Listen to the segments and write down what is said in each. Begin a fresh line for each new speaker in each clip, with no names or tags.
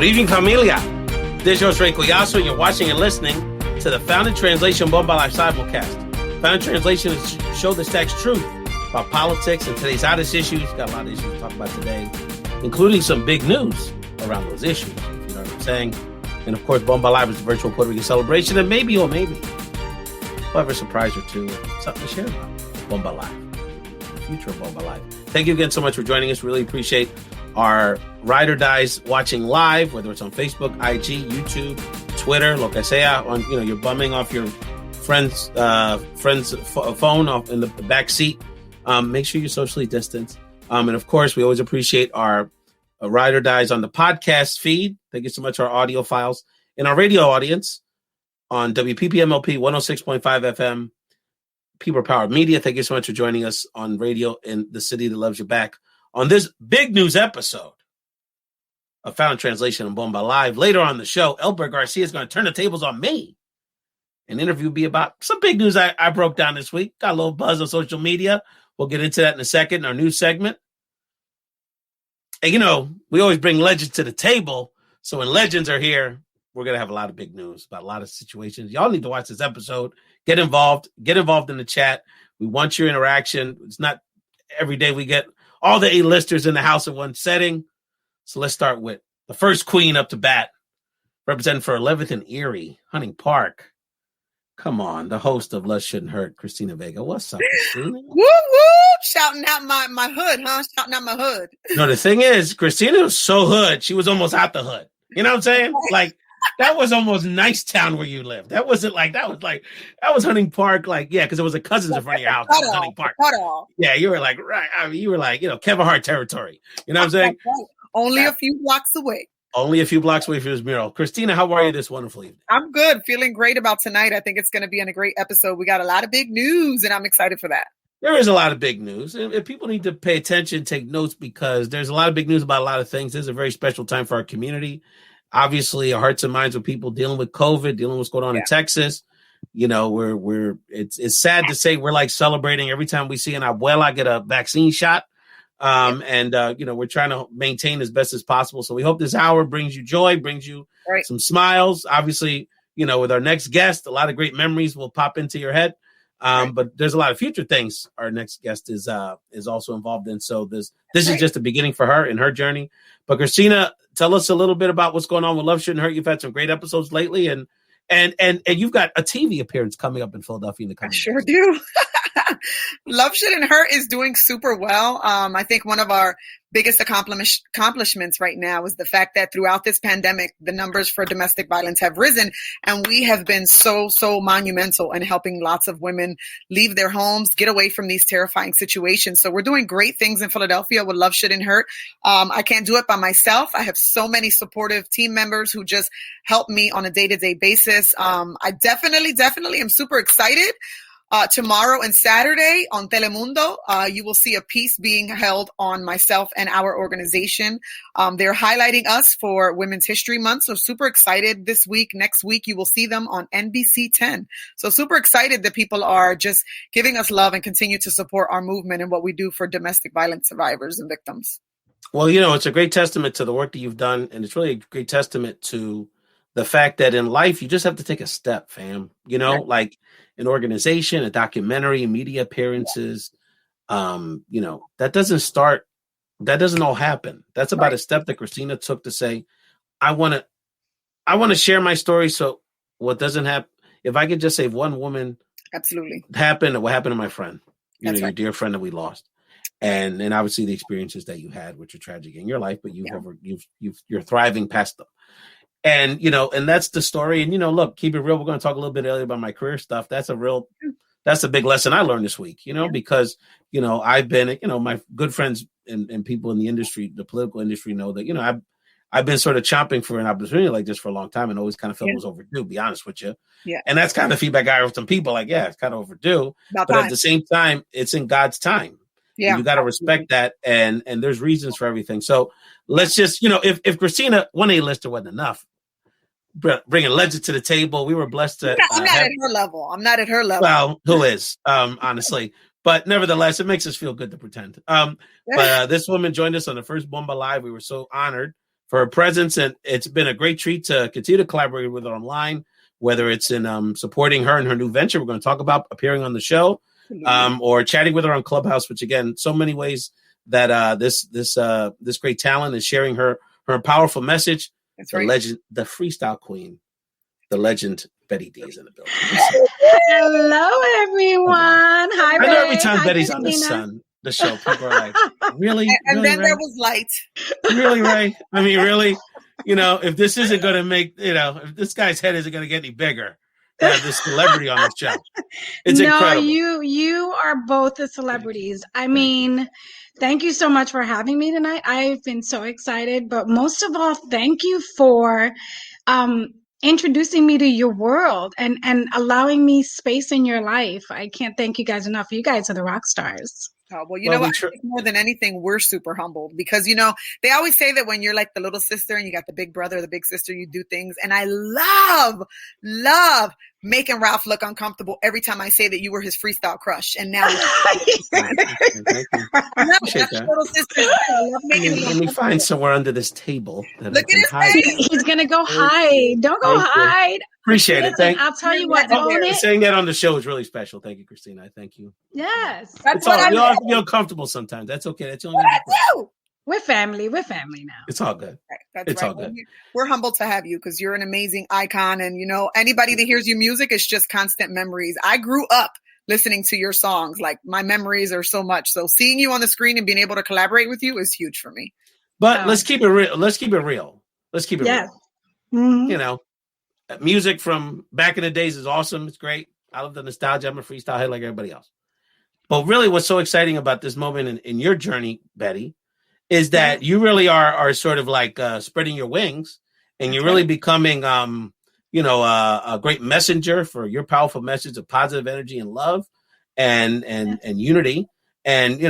evening, familia. This is Ray Collazo. You're watching and listening to the Found in Translation Bomba Life Simulcast. Found in Translation is a show that stacks truth about politics and today's hottest issues. Got a lot of issues to talk about today, including some big news around those issues. You know what I'm saying? And of course, Bomba Live is a virtual Puerto Rican celebration, and maybe we'll have a surprise or two, something to share about Bomba Live, the future of Bomba Live. Thank you again so much for joining us. Really appreciate our ride or dies watching live, whether it's on Facebook, IG, YouTube, Twitter, lo que sea. On you're bumming off your friend's phone off in the back seat. Make sure you're socially distanced. And of course, we always appreciate our ride or dies on the podcast feed. Thank you so much, our audio files, and our radio audience on WPPMLP 106.5 FM, People Powered Media. Thank you so much for joining us on radio in the city that loves you back on this big news episode of Found in Translation and Bomba Live. Later on the show, Elbert Garcia is going to turn the tables on me. An interview will be about some big news I broke down this week. Got a little buzz on social media. We'll get into that in a second in our news segment. And, we always bring legends to the table. So when legends are here, we're going to have a lot of big news about a lot of situations. Y'all need to watch this episode. Get involved in the chat. We want your interaction. It's not every day we get all the A-listers in the house in one setting. So let's start with the first queen up to bat, representing for 11th and Erie, Hunting Park. Come on, the host of Love Shouldn't Hurt, Christina Vega. What's up, Christina?
Woo woo! Shouting out my hood, huh? Shouting out my hood.
No, the thing is, Christina was so hood, she was almost out the hood. You know what I'm saying? Like, that was almost Nice Town where you lived. That was Hunting Park. Like, yeah, because there was a Cousins in front of your house. That was Hunting Park. Yeah, you were like, right. I mean, you were like, Kevin Hart territory. You know what I'm saying?
Only a few blocks away.
Only a few blocks away from his mural. Christina, how are you this wonderful evening?
I'm good. Feeling great about tonight. I think it's going to be a great episode. We got a lot of big news, and I'm excited for that.
There is a lot of big news. And people need to pay attention, take notes, because there's a lot of big news about a lot of things. This is a very special time for our community. Obviously, our hearts and minds with people dealing with COVID, dealing with what's going on in Texas. It's sad to say we're like celebrating every time we see an abuela get a vaccine shot. We're trying to maintain as best as possible. So we hope this hour brings you joy, brings you some smiles. Obviously, with our next guest, a lot of great memories will pop into your head. But there's a lot of future things our next guest is also involved in. So this is just the beginning for her in her journey. But Christina, tell us a little bit about what's going on with Love Shouldn't Hurt. You've had some great episodes lately, and you've got a TV appearance coming up in Philadelphia in the coming
Sure do. Love Shouldn't Hurt is doing super well. I think one of our biggest accomplishments right now is the fact that throughout this pandemic, the numbers for domestic violence have risen, and we have been so monumental in helping lots of women leave their homes, get away from these terrifying situations. So we're doing great things in Philadelphia with Love Shouldn't Hurt. I can't do it by myself. I have so many supportive team members who just help me on a day-to-day basis. I definitely am super excited. Tomorrow and Saturday on Telemundo, you will see a piece being held on myself and our organization. They're highlighting us for Women's History Month. So super excited this week. Next week, you will see them on NBC 10. So super excited that people are just giving us love and continue to support our movement and what we do for domestic violence survivors and victims.
Well, it's a great testament to the work that you've done. And it's really a great testament to the fact that in life, you just have to take a step, fam. Like an organization, a documentary, media appearances, that doesn't all happen. That's about a step that Christina took to say, I want to share my story. So what doesn't happen, if I could just save one woman,
absolutely
what happened to my friend, your dear friend that we lost. And obviously the experiences that you had, which are tragic in your life, but you're thriving past them. And, and that's the story. And, look, keep it real. We're going to talk a little bit earlier about my career stuff. That's a big lesson I learned this week, because, I've been, my good friends and people in the industry, the political industry know that, I've been sort of chomping for an opportunity like this for a long time and always kind of felt it was overdue, be honest with you.
Yeah.
And that's kind of the feedback I heard from some people like, it's kind of overdue. But at the same time, it's in God's time. Yeah. You got to respect that. And there's reasons for everything. So let's just, if Christina, one A-lister wasn't enough, bringing legend to the table, we were blessed to.
I'm not at her level.
Well, who is, honestly. But nevertheless, it makes us feel good to pretend. But this woman joined us on the first Bomba Live. We were so honored for her presence. And it's been a great treat to continue to collaborate with her online, whether it's in supporting her in her new venture we're going to talk about, appearing on the show, or chatting with her on Clubhouse, which again, so many ways that this great talent is sharing her powerful message. That's the legend, the freestyle queen, the legend Betty Dee is in the building.
Hello, everyone. Hi, Ray.
I know every time
Hi,
Betty's
Christina.
on the show, people are like, really?
And
really,
then
Ray?
there was light.
Really, Ray? I mean, really? If this isn't going to make, if this guy's head isn't going to get any bigger, to have this celebrity on this show. It's incredible.
You are both the celebrities. I mean, thank you so much for having me tonight. I've been so excited, but most of all, thank you for introducing me to your world and allowing me space in your life. I can't thank you guys enough. You guys are the rock stars.
Oh, well, you know what? I think more than anything, we're super humbled because, they always say that when you're like the little sister and you got the big brother, the big sister, you do things. And I love making Ralph look uncomfortable every time I say that you were his freestyle crush. And now little sister.
Let me find somewhere under this table that
look
I can hide.
He's going to go hide. Don't go hide.
Appreciate it.
I'll tell you what.
Saying that on the show is really special. Thank you, Christina. I thank you.
Yes.
That's
we all have to be uncomfortable sometimes. That's okay. That's the only thing.
We're family. We're family now.
It's all good.
That's all good. We're humbled to have you because you're an amazing icon. And, anybody that hears your music, it's just constant memories. I grew up listening to your songs. Like, my memories are so much. So seeing you on the screen and being able to collaborate with you is huge for me.
But let's keep it real. Let's keep it real.
Mm-hmm.
Music from back in the days is awesome. It's great. I love the nostalgia. I'm a freestyle head like everybody else. But really what's so exciting about this moment in your journey, Betty, is that you really are sort of like spreading your wings and you're really becoming, a great messenger for your powerful message of positive energy and love and unity. And,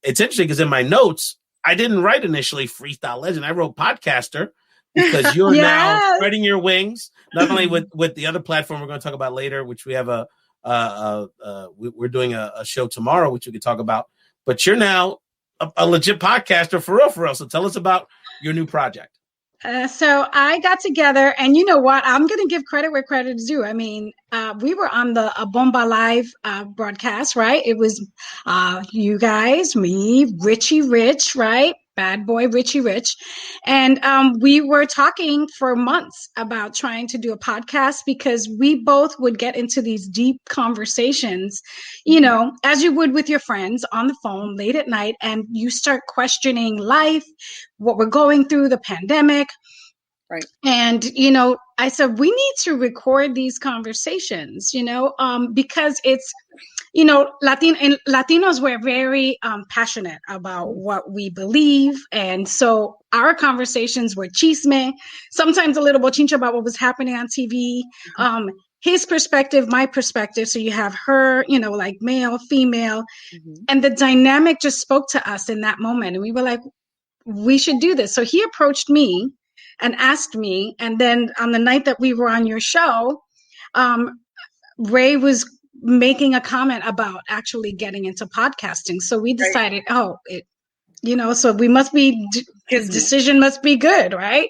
it's interesting because in my notes, I didn't write initially freestyle legend. I wrote podcaster because you're now spreading your wings, not only with the other platform we're going to talk about later, which we have we're doing a show tomorrow, which we could talk about, but you're now a legit podcaster for real. So tell us about your new project.
So I got together, and you know what? I'm going to give credit where credit is due. I mean, we were on the Bomba Live broadcast, right? It was you guys, me, Richie Rich, right? Bad boy Richie Rich. And we were talking for months about trying to do a podcast because we both would get into these deep conversations, as you would with your friends on the phone late at night, and you start questioning life, what we're going through, the pandemic.
Right.
And, I said, we need to record these conversations, because it's, Latinos were very passionate about what we believe. And so our conversations were chisme, sometimes a little bochincha about what was happening on TV, his perspective, my perspective. So you have her, like male, female, and the dynamic just spoke to us in that moment. And we were like, we should do this. So he approached me and asked me. And then on the night that we were on your show, Ray was making a comment about actually getting into podcasting. So we decided, so we must be, his decision must be good, right?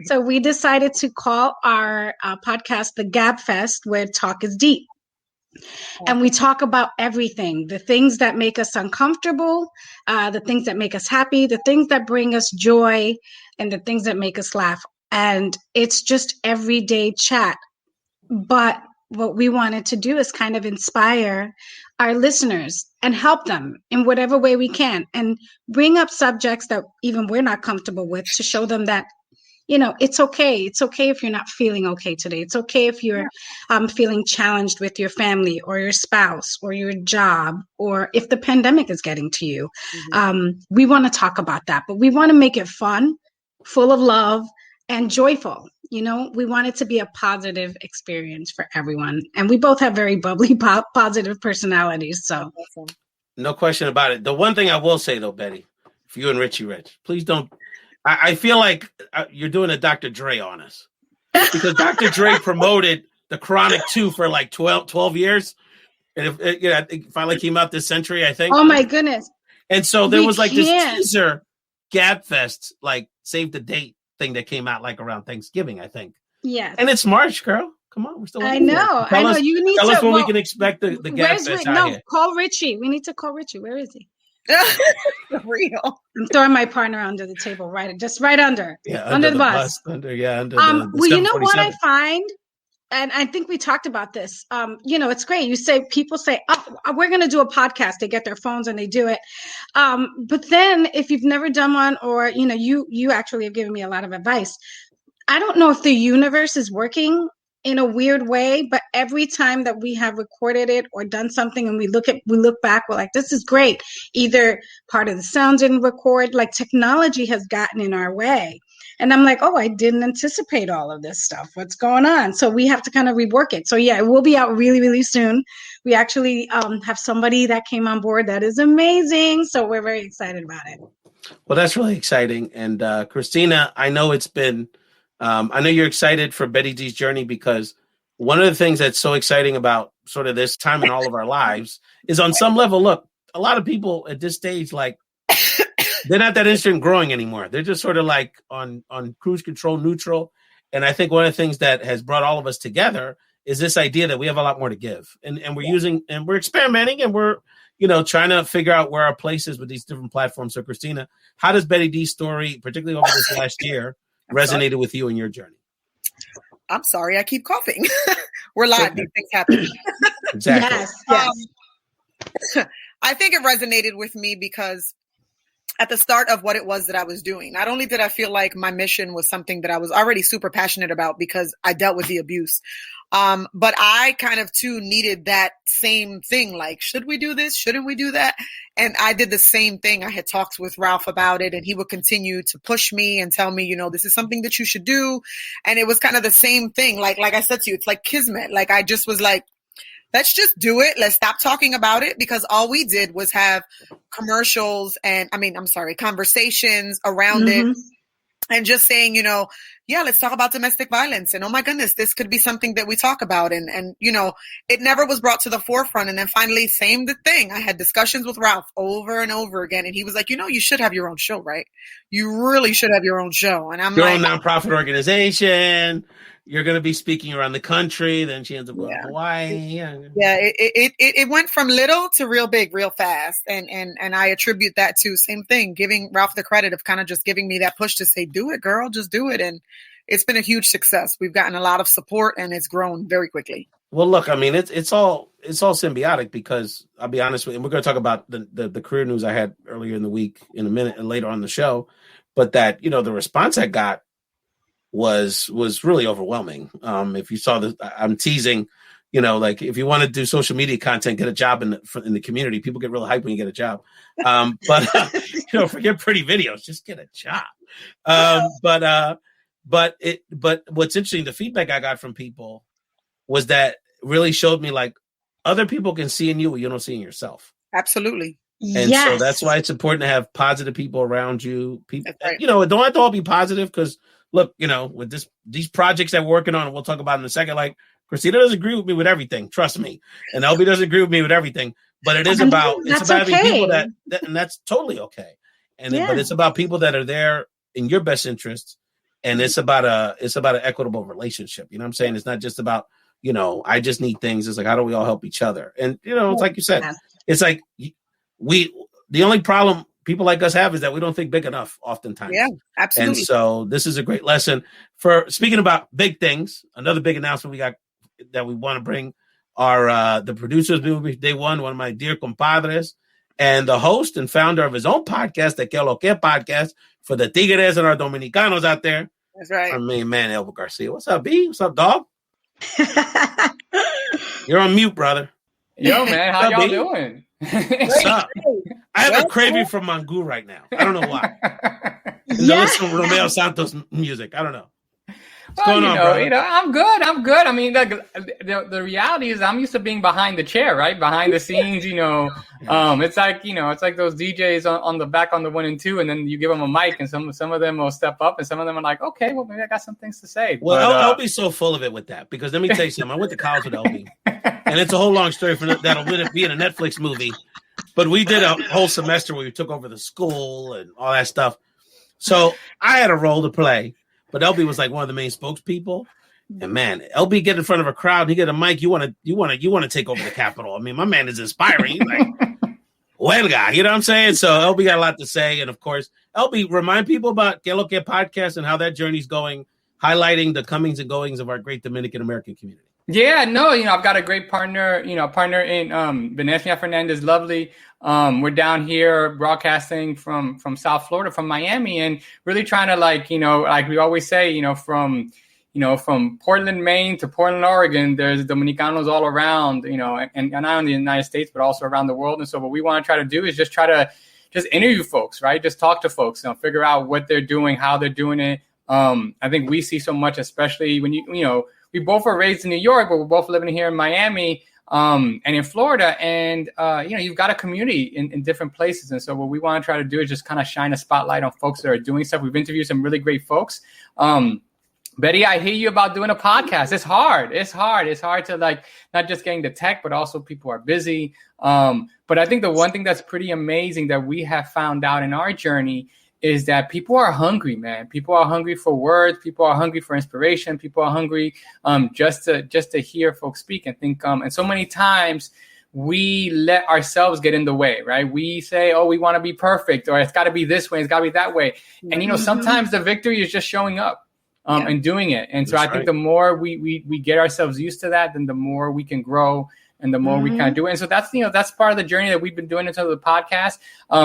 So we decided to call our podcast the Gab Fest, where talk is deep. And we talk about everything, the things that make us uncomfortable, the things that make us happy, the things that bring us joy, and the things that make us laugh. And it's just everyday chat. But what we wanted to do is kind of inspire our listeners and help them in whatever way we can and bring up subjects that even we're not comfortable with to show them that, it's okay. It's okay if you're not feeling okay today. It's okay if you're feeling challenged with your family or your spouse or your job, or if the pandemic is getting to you. We want to talk about that, but we want to make it fun, full of love, and joyful. We want it to be a positive experience for everyone. And we both have very bubbly, positive personalities. So
no question about it. The one thing I will say though, Betty, for you and Richie Rich, please don't, I feel like you're doing a Dr. Dre on us, because Dr. Dre promoted the Chronic 2 for like 12 years. And it finally came out this century, I think.
Oh my goodness.
And so there was like this teaser Gab Fest, like save the date thing that came out like around Thanksgiving, I think.
Yes.
And it's March, girl. Come on, we're still.
I know. You need
tell
to
us when we can expect the Gab Fest out here.
Call Richie. We need to call Richie. Where is he?
For real.
I'm throwing my partner under the table, just right under.
Yeah,
under the bus.
Under the
well, you know what I find? And I think we talked about this. It's great. People say, oh, we're going to do a podcast. They get their phones and they do it. But then if you've never done one, or, you actually have given me a lot of advice. I don't know if the universe is working in a weird way, but every time that we have recorded it or done something and we look back, we're like, this is great. Either part of the sound didn't record, like technology has gotten in our way. And I'm like, oh, I didn't anticipate all of this stuff. What's going on? So we have to kind of rework it. So yeah, it will be out really, really soon. We actually have somebody that came on board that is amazing. So we're very excited about it.
Well, that's really exciting. And Christina, I know it's been, I know you're excited for Betty Dee's journey, because one of the things that's so exciting about sort of this time in all of our lives is, on some level, look, a lot of people at this stage, like, they're not that interested in growing anymore. They're just sort of like on cruise control, neutral. And I think one of the things that has brought all of us together is this idea that we have a lot more to give. And we're experimenting, and we're, trying to figure out where our place is with these different platforms. So Christina, how does Betty Dee's story, particularly over this last year, resonated with you in your journey?
I'm sorry, I keep coughing. We're live. These things happen.
Exactly.
Yes. I think it resonated with me because at the start of what it was that I was doing, not only did I feel like my mission was something that I was already super passionate about because I dealt with the abuse, but I kind of too needed that same thing. Like, should we do this? Shouldn't we do that? And I did the same thing. I had talked with Ralph about it, and he would continue to push me and tell me, this is something that you should do. And it was kind of the same thing. Like I said to you, it's like kismet. Like, I just was like, let's just do it. Let's stop talking about it, because all we did was have conversations around it, and just saying, let's talk about domestic violence. And oh my goodness, this could be something that we talk about. And it never was brought to the forefront. And then finally, same thing. I had discussions with Ralph over and over again. And he was like, you should have your own show, right? You really should have your own show. And I'm
your
like,
own nonprofit organization. You're going to be speaking around the country. Then she ends up going to Hawaii. Yeah.
It went from little to real big, real fast. And I attribute that to same thing, giving Ralph the credit of kind of just giving me that push to say, do it, girl, just do it. And it's been a huge success. We've gotten a lot of support, and it's grown very quickly.
Well, look, I mean, it's all symbiotic, because I'll be honest with you, and we're going to talk about the career news I had earlier in the week in a minute and later on the show, but that, the response I got was really overwhelming. If you saw I'm teasing, like, if you want to do social media content, get a job in the community. People get really hyped when you get a job. But forget pretty videos, just get a job. But what's interesting, the feedback I got from people was that really showed me, like, other people can see in you what you don't see in yourself.
Absolutely.
And so that's why it's important to have positive people around you. People, it don't have to all be positive, because look, with these projects that we're working on, and we'll talk about in a second, like, Christina doesn't agree with me with everything. Trust me. And LB doesn't agree with me with everything. But it's about having people that, and that's totally okay. But it's about people that are there in your best interest. And it's about an equitable relationship. You know what I'm saying? It's not just about, I just need things. It's like, how do we all help each other? And, it's like you said, it's like the only problem people like us have is that we don't think big enough oftentimes.
Yeah, absolutely.
And so this is a great lesson for speaking about big things. Another big announcement we got that we want to bring are the producers day one of my dear compadres, and the host and founder of his own podcast, the Que Lo Que podcast, for the Tigres and our Dominicanos out there.
That's right.
I mean, man, Elbert Garcia. What's up, B? What's up, dog? You're on mute, brother.
Yo, man, how y'all doing?
What's up? I have a craving for Mangu right now. I don't know why. Listen to Romeo Santos music. I don't know. What's going on, brother?
I'm good. I mean, the reality is I'm used to being behind the chair, right? Behind the scenes, it's like those DJs on the back on the 1 and 2, and then you give them a mic, and some of them will step up, and some of them are like, okay, well, maybe I got some things to say.
Well, LB's so full of it with that, because let me tell you something. I went to college with LB, and it's a whole long story that'll be in a Netflix movie. But we did a whole semester where we took over the school and all that stuff. So I had a role to play. but LB was like one of the main spokespeople. And man, LB get in front of a crowd, he get a mic. You want to take over the Capitol. I mean, my man is inspiring. He's like, well, guy, you know what I'm saying? So LB got a lot to say, and of course, LB, remind people about Que Lo Que podcast and how that journey's going, highlighting the comings and goings of our great Dominican American community.
Yeah, no, I've got a great partner in Vanessa Fernandez, lovely. We're down here broadcasting from South Florida, from Miami, and really trying to like we always say, from Portland, Maine to Portland, Oregon, there's Dominicanos all around, and not only in the United States, but also around the world. And so what we want to try to do is just try to interview folks, right? Just talk to folks, figure out what they're doing, how they're doing it. I think we see so much, especially when we both were raised in New York, but we're both living here in Miami and in Florida. And, you've got a community in different places. And so what we want to try to do is just kind of shine a spotlight on folks that are doing stuff. We've interviewed some really great folks. Betty, I hear you about doing a podcast. It's hard. It's hard to like not just getting the tech, but also people are busy. But I think the one thing that's pretty amazing that we have found out in our journey is that people are hungry, man. People are hungry for words. People are hungry for inspiration. People are hungry just to hear folks speak and think. And so many times we let ourselves get in the way, right? We say, oh, we want to be perfect, or it's got to be this way, it's got to be that way. And, sometimes the victory is just showing up and doing it. And so I think the more we get ourselves used to that, then the more we can grow. And the more we kind of do it. And so that's part of the journey that we've been doing into the podcast.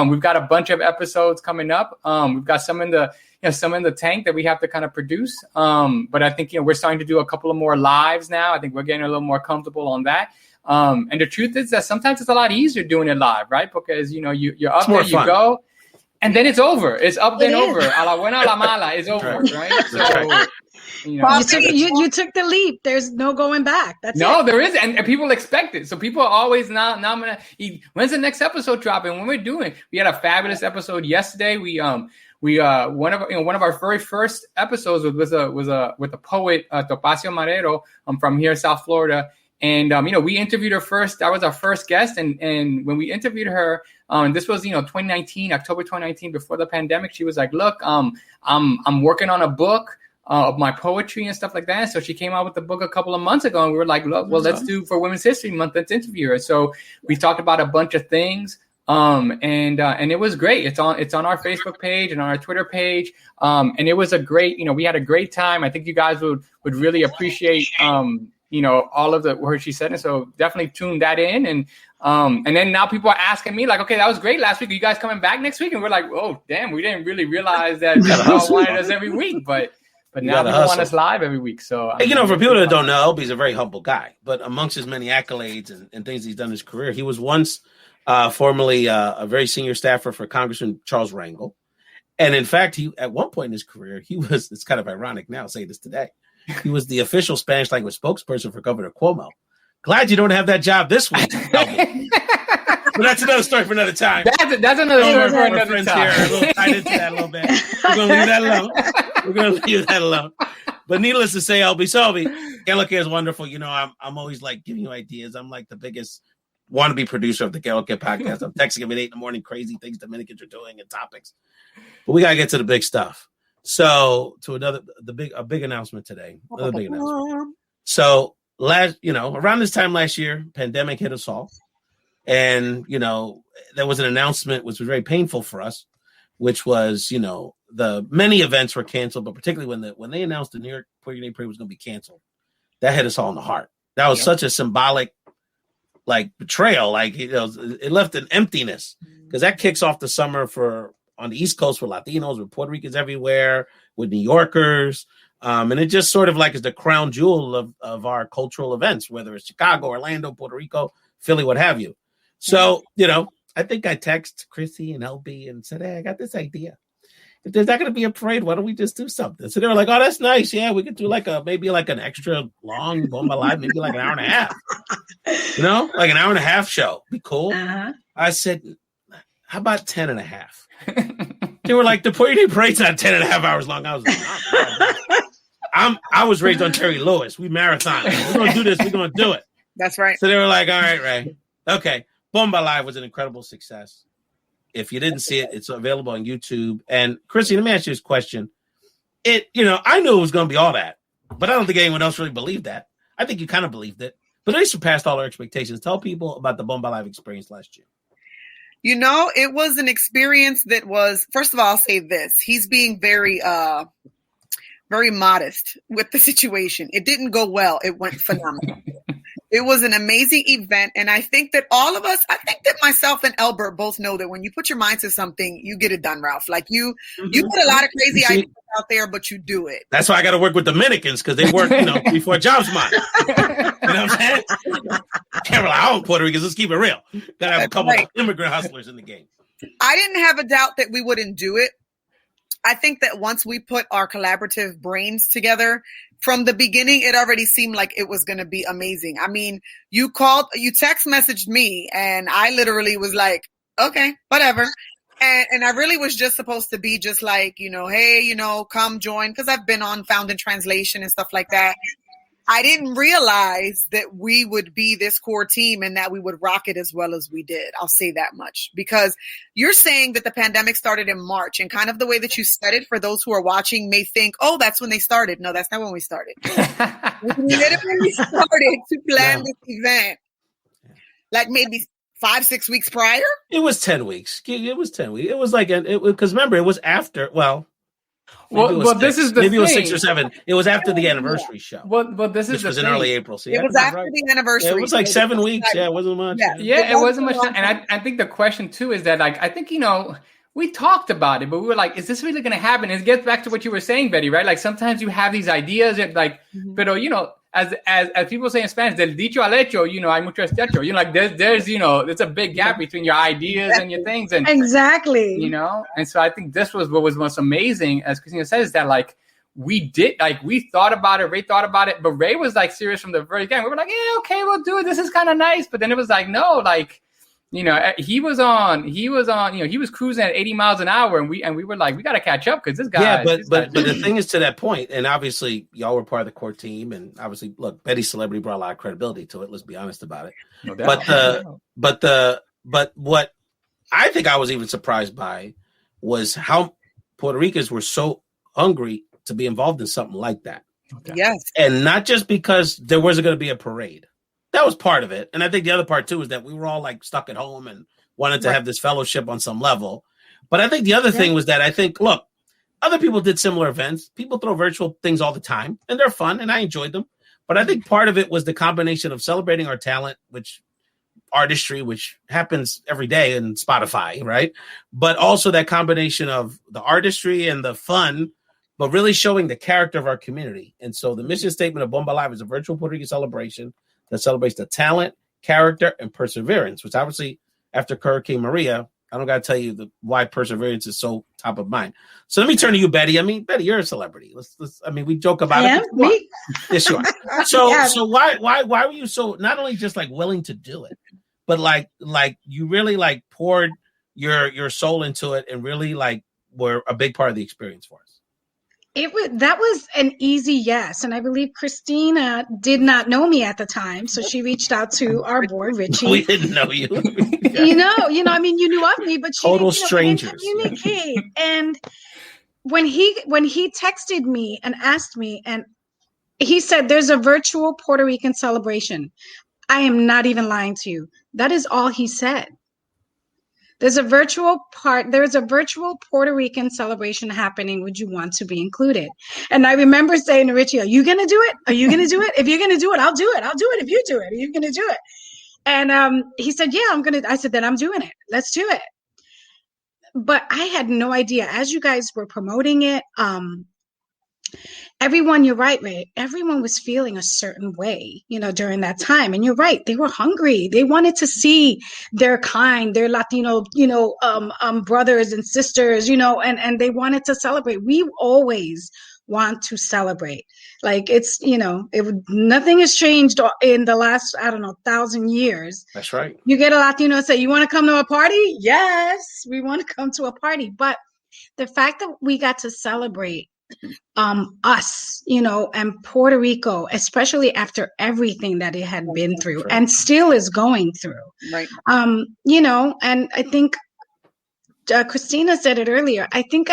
We've got a bunch of episodes coming up. We've got some in the tank that we have to kind of produce. But I think, we're starting to do a couple of more lives now. I think we're getting a little more comfortable on that. And the truth is that sometimes it's a lot easier doing it live, right? Because, you're up there, you go, and then it's over. It's up then over. A la buena, a la mala, it's over, right? So,
you took the leap. There's no going back.
There is, and people expect it. So people are always when's the next episode dropping? When we're doing, we had a fabulous episode yesterday. We one of our very first episodes was with a poet, Topacio Marrero, from here in South Florida. And we interviewed her first. That was our first guest, and when we interviewed her, and this was 2019, October 2019, before the pandemic. She was like, "Look, I'm working on a book of my poetry and stuff like that." So she came out with the book a couple of months ago, and we were like, "Look, well, let's do for Women's History Month. Let's interview her." So we talked about a bunch of things, and it was great. It's on our Facebook page and on our Twitter page, and it was a great. We had a great time. I think you guys would really appreciate. All of what she said. And so definitely tune that in. And then now people are asking me like, okay, that was great last week. Are you guys coming back next week? And we're like, oh, damn, we didn't really realize that people wanted us every week. But now people want us live every week. So,
for people that don't know, LB's a very humble guy. But amongst his many accolades and things he's done in his career, he was once formerly a very senior staffer for Congressman Charles Rangel. And in fact, he at one point in his career, it's kind of ironic now, say this today, he was the official Spanish language spokesperson for Governor Cuomo. Glad you don't have that job this week. But that's another story for another time.
That's another story for another time.
Here, a little tied into that a little bit. We're going to leave that alone. But needless to say, LB, Que Lo Que is wonderful. I'm always like giving you ideas. I'm like the biggest wannabe producer of the Que Lo Que podcast. I'm texting him at 8 a.m, crazy things Dominicans are doing and topics. But we got to get to the big stuff. So to a big announcement today. Another big announcement. So around this time last year, pandemic hit us all. And, there was an announcement which was very painful for us, which was, the many events were canceled, but particularly when they announced the New York Puerto Rico Parade was going to be canceled, that hit us all in the heart. That was such a symbolic, betrayal. It left an emptiness because that kicks off the summer on the East Coast for Latinos, with Puerto Ricans everywhere, with New Yorkers. And it just sort of is the crown jewel of our cultural events, whether it's Chicago, Orlando, Puerto Rico, Philly, what have you. So, I think I texted Chrissy and LB and said, hey, I got this idea. If there's not going to be a parade, why don't we just do something? So they were like, oh, that's nice. Yeah, we could do maybe an extra long Bomba Live, maybe an hour and a half. Like an hour and a half show. Be cool. Uh-huh. I said, how about 10 and a half? They were like, the Puerto Rico Parade's not 10 and a half hours long. I was like, I was raised on Terry Lewis. We marathon. We're going to do this. We're going to do it.
That's right.
So they were like, all right, Ray. Okay. Bomba Live was an incredible success. If you didn't see it, it's available on YouTube. And Chrissy, let me ask you this question. I knew it was going to be all that, but I don't think anyone else really believed that. I think you kind of believed it, but they surpassed all our expectations. Tell people about the Bomba Live experience last year.
It was an experience that was, first of all, I'll say this. He's being very, very modest with the situation. It didn't go well. It went phenomenal. It was an amazing event. And I think that all of us, I think that myself and Elbert both know that when you put your mind to something, you get it done, Ralph. Like you put a lot of crazy ideas out there, but you do it.
That's why I got to work with Dominicans because they work, before jobs mine. You know what I'm saying? Can't rely on Puerto Ricans. Let's keep it real. Got to have a couple of immigrant hustlers in the game.
I didn't have a doubt that we wouldn't do it. I think that once we put our collaborative brains together, from the beginning, it already seemed like it was going to be amazing. I mean, you text messaged me, and I literally was like, okay, whatever. And I really was just supposed to be just like, hey, come join, because I've been on Found in Translation and stuff like that. I didn't realize that we would be this core team and that we would rock it as well as we did. I'll say that much, because you're saying that the pandemic started in March, and kind of the way that you said it, for those who are watching may think, oh, that's when they started. No, that's not when we started. We literally started to plan this event like maybe 5-6 weeks prior.
It was 10 weeks. It was 10 weeks. It was like, because remember, it was after, this is the thing. Maybe it was 6 or 7. It was after the anniversary show.
But this is
which was in
thing.
early April. So
it was after the anniversary.
Yeah, it was like 7 weeks. Yeah, it wasn't much.
Yeah, it wasn't much. And I think the question too is that, like, I think, we talked about it, but we were like, is this really going to happen? And it gets back to what you were saying, Betty, right? Like sometimes you have these ideas and like, pero, as people say in Spanish, del dicho al hecho, hay mucho estecho. Like there's it's a big gap between your ideas and your things. And
exactly.
And so I think this was what was most amazing, as Christina says, that like we thought about it, Ray thought about it, but Ray was like serious from the very beginning. We were like, yeah, okay, we'll do it. This is kind of nice. But then it was like, no, like, he was cruising at 80 miles an hour, and we were like, we got to catch up because this guy.
Yeah, but the thing is, to that point, and obviously y'all were part of the core team, and obviously, look, Betty's celebrity brought a lot of credibility to it. Let's be honest about it.
No doubt.
But what I think I was even surprised by was how Puerto Ricans were so hungry to be involved in something like that.
Okay.
Yes,
and not just because there wasn't going to be a parade. That was part of it. And I think the other part, too, is that we were all like stuck at home and wanted to have this fellowship on some level. But I think the other thing was that look, other people did similar events. People throw virtual things all the time, and they're fun, and I enjoyed them. But I think part of it was the combination of celebrating our talent, artistry, which happens every day in Spotify, right? But also that combination of the artistry and the fun, but really showing the character of our community. And so the mission statement of Bomba Live is a virtual Puerto Rican celebration that celebrates the talent, character, and perseverance, which obviously after Hurricane Maria, I don't got to tell you why perseverance is so top of mind. So let me turn to you, Betty. I mean, Betty, you're a celebrity. We joke about it.
Me?
Yes, you are. So why were you so not only just like willing to do it, but like you really like poured your soul into it and really like were a big part of the experience for us?
That was an easy yes. And I believe Christina did not know me at the time. So she reached out to our board, Richie.
We didn't know you.
you knew of me, but she
total strangers.
Communicate. And when he texted me and asked me, and he said, there's a virtual Puerto Rican celebration. I am not even lying to you. That is all he said. There's a virtual Puerto Rican celebration happening. Would you want to be included? And I remember saying to Richie, are you going to do it? Are you going to do it? If you're going to do it, I'll do it. I'll do it if you do it. Are you going to do it? And he said, yeah, I'm going to. I said, then I'm doing it. Let's do it. But I had no idea. As you guys were promoting it, everyone, you're right, Ray. Everyone was feeling a certain way, during that time. And you're right. They were hungry. They wanted to see their kind, their Latino, brothers and sisters, and they wanted to celebrate. We always want to celebrate. Like nothing has changed in the last, 1,000 years.
That's right.
You get a Latino say, you want to come to a party? Yes, we want to come to a party. But the fact that we got to celebrate us, and Puerto Rico, especially after everything that it had been through and still is going through.
Right.
And I think Christina said it earlier. I think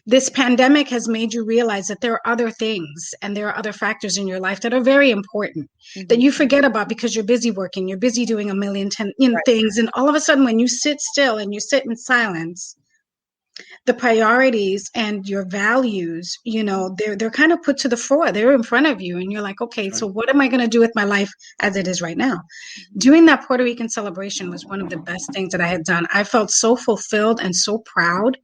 this pandemic has made you realize that there are other things and there are other factors in your life that are very important that you forget about because you're busy working, you're busy doing a million things. And all of a sudden, when you sit still and you sit in silence, the priorities and your values, they're kind of put to the fore. They're in front of you. And you're like, okay, so what am I going to do with my life as it is right now? Doing that Puerto Rican celebration was one of the best things that I had done. I felt so fulfilled and so proud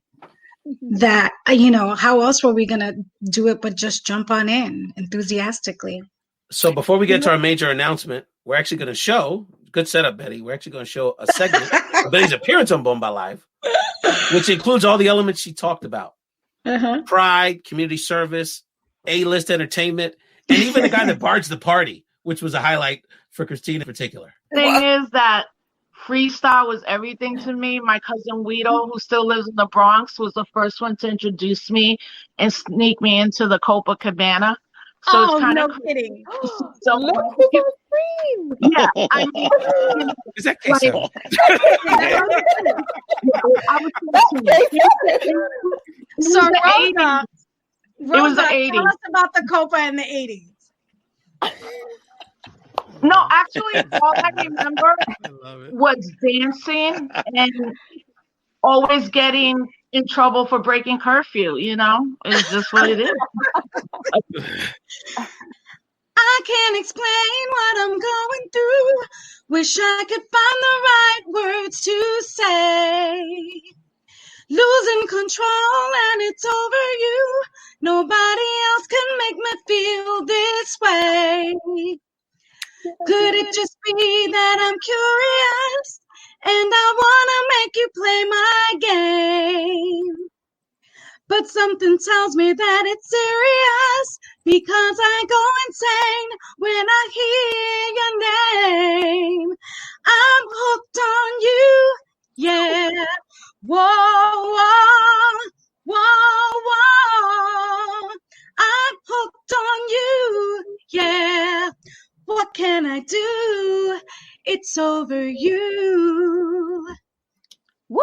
that, how else were we going to do it but just jump on in enthusiastically?
So before we get to our major announcement, we're actually going to show, good setup, Betty. We're actually going to show a segment of Betty's appearance on Bomba Live, which includes all the elements she talked about. Pride, community service, A-list entertainment, and even the guy that barged the party, which was a highlight for Christina in particular.
The thing is that freestyle was everything to me. My cousin Guido, who still lives in the Bronx, was the first one to introduce me and sneak me into the Copacabana. So it's kind of
kidding.
So
Look at the screen.
yeah, I mean,
Is that queso?
So Rosa,
It was the 80s.
Tell us about the Copa in the 80s.
No, actually, all I remember was dancing and always getting in trouble for breaking curfew. It's just what it is.
I can't explain what I'm going through. Wish I could find the right words to say. Losing control and it's over you. Nobody else can make me feel this way. Could it just be that I'm curious and I want to make you play my game? But something tells me that it's serious because I go insane when I hear your name. I'm hooked on you, yeah. Whoa, whoa, whoa, whoa. I'm hooked on you, yeah. What can I do? It's over you. Woo!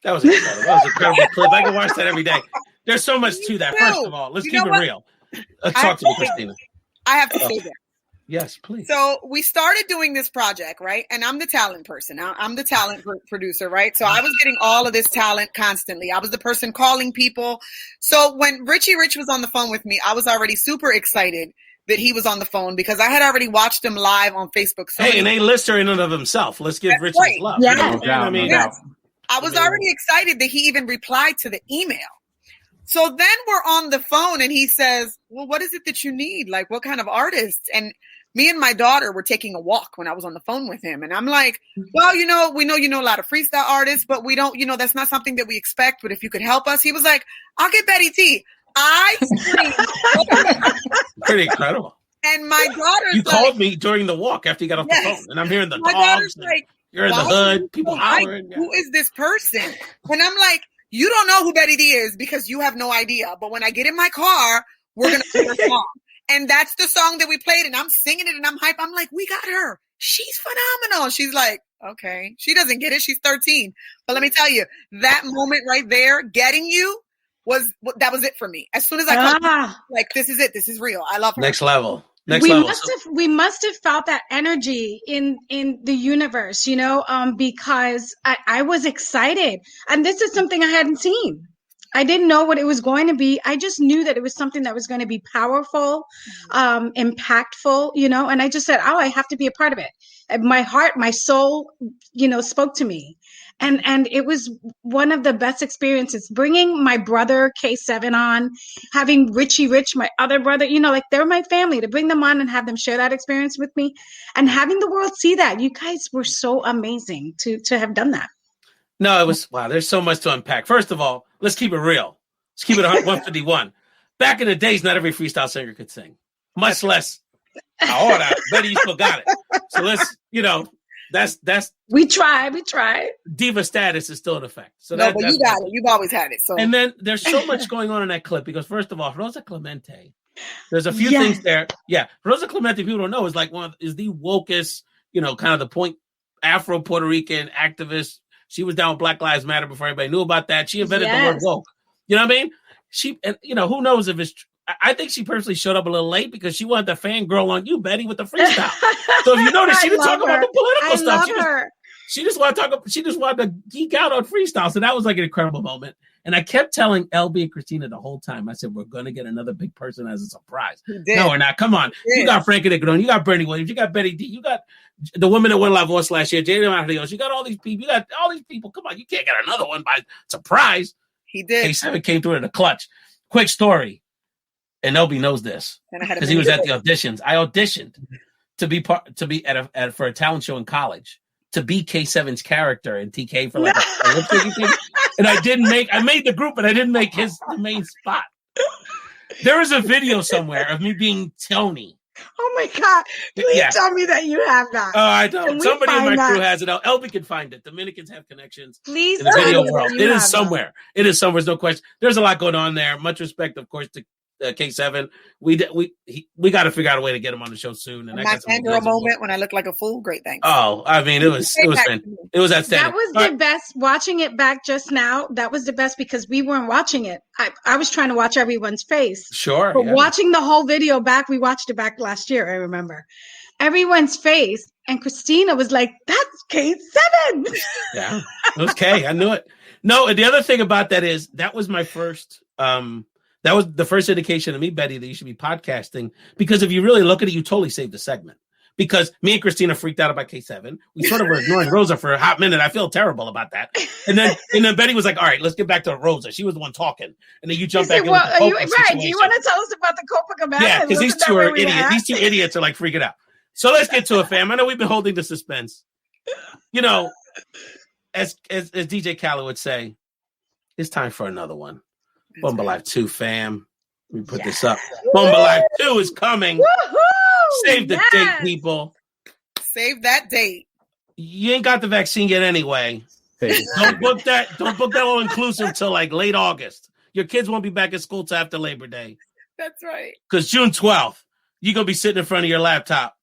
That was incredible. That was an incredible clip. I can watch that every day. There's so much to that. First of all, let's keep it real. Talk to me, Christina.
I have to say that.
Yes, please.
So we started doing this project, right? And I'm the talent person. I'm the talent producer, right? So I was getting all of this talent constantly. I was the person calling people. So when Richie Rich was on the phone with me, I was already super excited that he was on the phone because I had already watched him live on Facebook. So
an A-lister in and of himself. Let's give Richie his love.
Yeah.
No doubt.
I was already excited that he even replied to the email. So then we're on the phone and he says, well, what is it that you need? Like, what kind of artists? And me and my daughter were taking a walk when I was on the phone with him. And I'm like, well, we know you know a lot of freestyle artists, but we don't, that's not something that we expect. But if you could help us, he was like, I'll get Betty Dee. I screamed.
Pretty incredible.
And my daughter's
You called me during the walk after you got off the phone. And I'm hearing the dogs. You're in the hood. People hollering.
Who is this person? And I'm like, you don't know who Betty Dee is because you have no idea. But when I get in my car, we're going to play her song. And that's the song that we played. And I'm singing it and I'm hype. I'm like, we got her. She's phenomenal. She's like, okay. She doesn't get it. She's 13. But let me tell you, that moment right there, getting you, that was it for me. As soon as I called, like, this is it. This is real. I love her.
Next level.
We must have felt that energy in the universe, because I was excited. And this is something I hadn't seen. I didn't know what it was going to be. I just knew that it was something that was going to be powerful, impactful, and I just said, I have to be a part of it. And my heart, my soul, spoke to me. And it was one of the best experiences, bringing my brother K7 on, having Richie Rich, my other brother, they're my family, to bring them on and have them share that experience with me and having the world see that. You guys were so amazing to have done that.
No, it was, wow, there's so much to unpack. First of all, let's keep it real. Let's keep it 151. Back in the days, not every freestyle singer could sing, much less ahora. Betty, you still got it. So let's, that's
we try.
Diva status is still in effect. So
but you got it. You've always had it. So
and then there's so much going on in that clip because first of all, Rosa Clemente, there's a few things there. Yeah, Rosa Clemente, people don't know, is like is the wokest, kind of the point Afro Puerto Rican activist She was down with Black Lives Matter before everybody knew about that. She invented the word woke. You know what I mean? Who knows if it's I think she personally showed up a little late because she wanted to fangirl on you, Betty, with the freestyle. So if you notice, she didn't talk about the political stuff. She just wanted to talk. She just wanted to geek out on freestyle. So that was like an incredible moment. And I kept telling LB and Christina the whole time. I said, we're going to get another big person as a surprise. No, we're not. Come on. You got Frankie Nicodone. You got Bernie Williams. You got Betty Dee. You got the woman that won La Voz last year, Jada Martellus. You got all these people. You got all these people. Come on. You can't get another one by surprise.
He did.
K7 came through in a clutch. Quick story. And LB knows this because he was at the auditions. I auditioned to be for a talent show in college to be K7's character in TK for like a lip syncing thing. And I made the group, but I didn't make the main spot. There is a video somewhere of me being Tony.
Oh my God. Please tell me that you have that.
Oh, I don't. Somebody in my crew has it. LB can find it. Dominicans have connections.
Please
in the video world. It is somewhere. It is somewhere. There's no question. There's a lot going on there. Much respect, of course, to K7. We got to figure out a way to get him on the show soon. And
my fangirl moment when I look like a fool. Great, thanks.
Oh, I mean, it was outstanding.
That was the best. Watching it back just now, that was the best because we weren't watching it. I was trying to watch everyone's face.
Sure.
But watching the whole video back, we watched it back last year. I remember everyone's face, and Christina was like, "That's K7."
Yeah, it was K. I knew it. No, and the other thing about that is that was my first. That was the first indication to me, Betty, that you should be podcasting. Because if you really look at it, you totally saved the segment. Because me and Christina freaked out about K7. We sort of were ignoring Rosa for a hot minute. I feel terrible about that. And then Betty was like, all right, let's get back to Rosa. She was the one talking. And then you jump back in with the Copa situation.
Do you want to tell us about the Copacabana?
Yeah, because these two are idiots. These two idiots are like freaking out. So let's get to it, fam. I know we've been holding the suspense. You know, as DJ Khaled would say, it's time for another one. Bomba Live 2, fam. Let me put this up. Bomba Live 2 is coming.
Woo-hoo!
Save the date, people.
Save that date.
You ain't got the vaccine yet anyway. Don't book that all inclusive till like late August. Your kids won't be back at school till after Labor Day.
That's right.
Because June 12th, you're going to be sitting in front of your laptop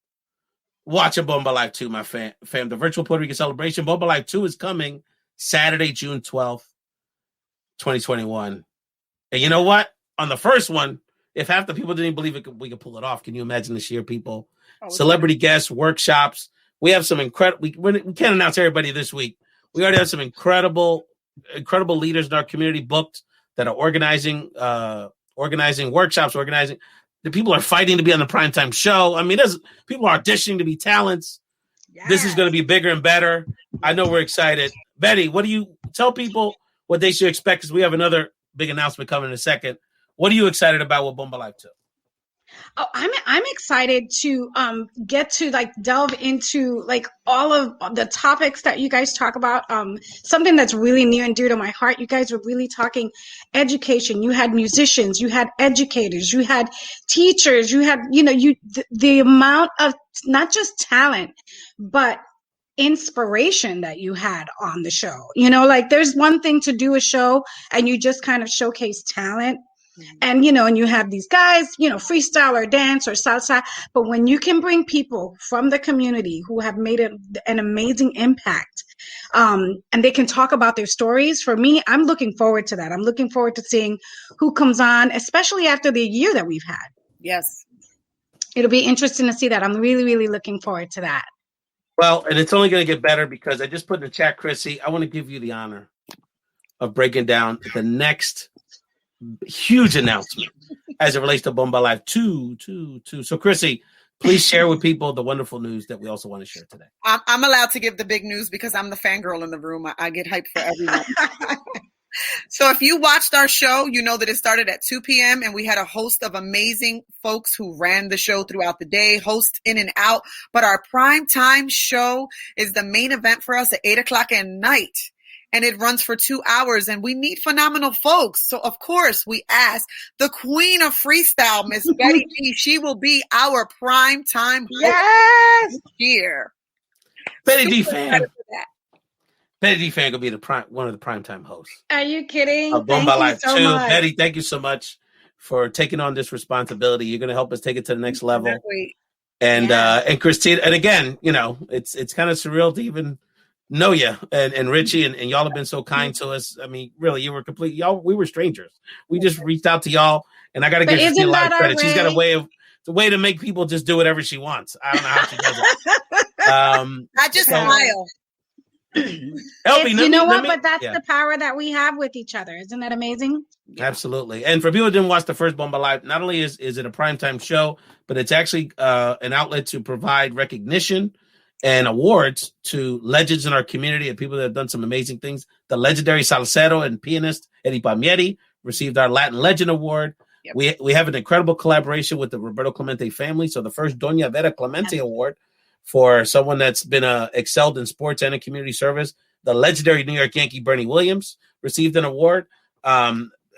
watching Bomba Live 2, my fam. The virtual Puerto Rican celebration. Bomba Live 2 is coming Saturday, June 12th, 2021. And you know what? On the first one, if half the people didn't believe we could pull it off, can you imagine this year, people? Celebrity guests, workshops. We have some incredible. We can't announce everybody this week. We already have some incredible leaders in our community booked that are organizing workshops, organizing. The people are fighting to be on the primetime show. I mean, people are auditioning to be talents. Yes. This is going to be bigger and better. I know we're excited. Betty, what do you tell people what they should expect? Because we have another big announcement coming in a second. What are you excited about with Bomba Live 2?
Oh, I'm excited to get to like delve into like all of the topics that you guys talk about. Something that's really near and dear to my heart. You guys were really talking education. You had musicians, you had educators, you had teachers, you had the amount of not just talent, but inspiration that you had on the show. Like there's one thing to do a show and you just kind of showcase talent. And, and you have these guys, freestyle or dance or salsa. But when you can bring people from the community who have made an amazing impact and they can talk about their stories, for me, I'm looking forward to that. I'm looking forward to seeing who comes on, especially after the year that we've had.
Yes.
It'll be interesting to see that. I'm really, really looking forward to that.
Well, and it's only going to get better because I just put in the chat, Chrissy, I want to give you the honor of breaking down the next huge announcement as it relates to Bomba Live 2. So, Chrissy, please share with people the wonderful news that we also want to share today.
I'm allowed to give the big news because I'm the fangirl in the room. I get hyped for everyone. So if you watched our show, you know that it started at 2 p.m. and we had a host of amazing folks who ran the show throughout the day, host in and out. But our prime time show is the main event for us at 8 o'clock at night. And it runs for 2 hours, and we need phenomenal folks. So, of course, we ask the queen of freestyle, Miss Betty Dee. She will be our prime time host here.
Betty Dee fan. Betty Dee fan will be one of the primetime hosts.
Are you kidding?
Bomba Live 2. Betty, thank you so much for taking on this responsibility. You're going to help us take it to the next level.
Exactly.
And Christina, and again, it's kind of surreal to even know you and Richie and y'all have been so kind to us. I mean, really, you were we were strangers. We just reached out to y'all, and I got to give Christina a lot of credit. She's got a way to make people just do whatever she wants. I don't know how she does it.
I just smile.
You know what? But that's the power that we have with each other. Isn't that amazing?
Absolutely. And for people who didn't watch the first Bomba Live, not only is it a primetime show, but it's actually an outlet to provide recognition and awards to legends in our community and people that have done some amazing things. The legendary salsero and pianist Eddie Palmieri received our Latin Legend Award. Yep. We have an incredible collaboration with the Roberto Clemente family. So the first Doña Vera Clemente Award for someone that's been excelled in sports and in community service. The legendary New York Yankee Bernie Williams received an award.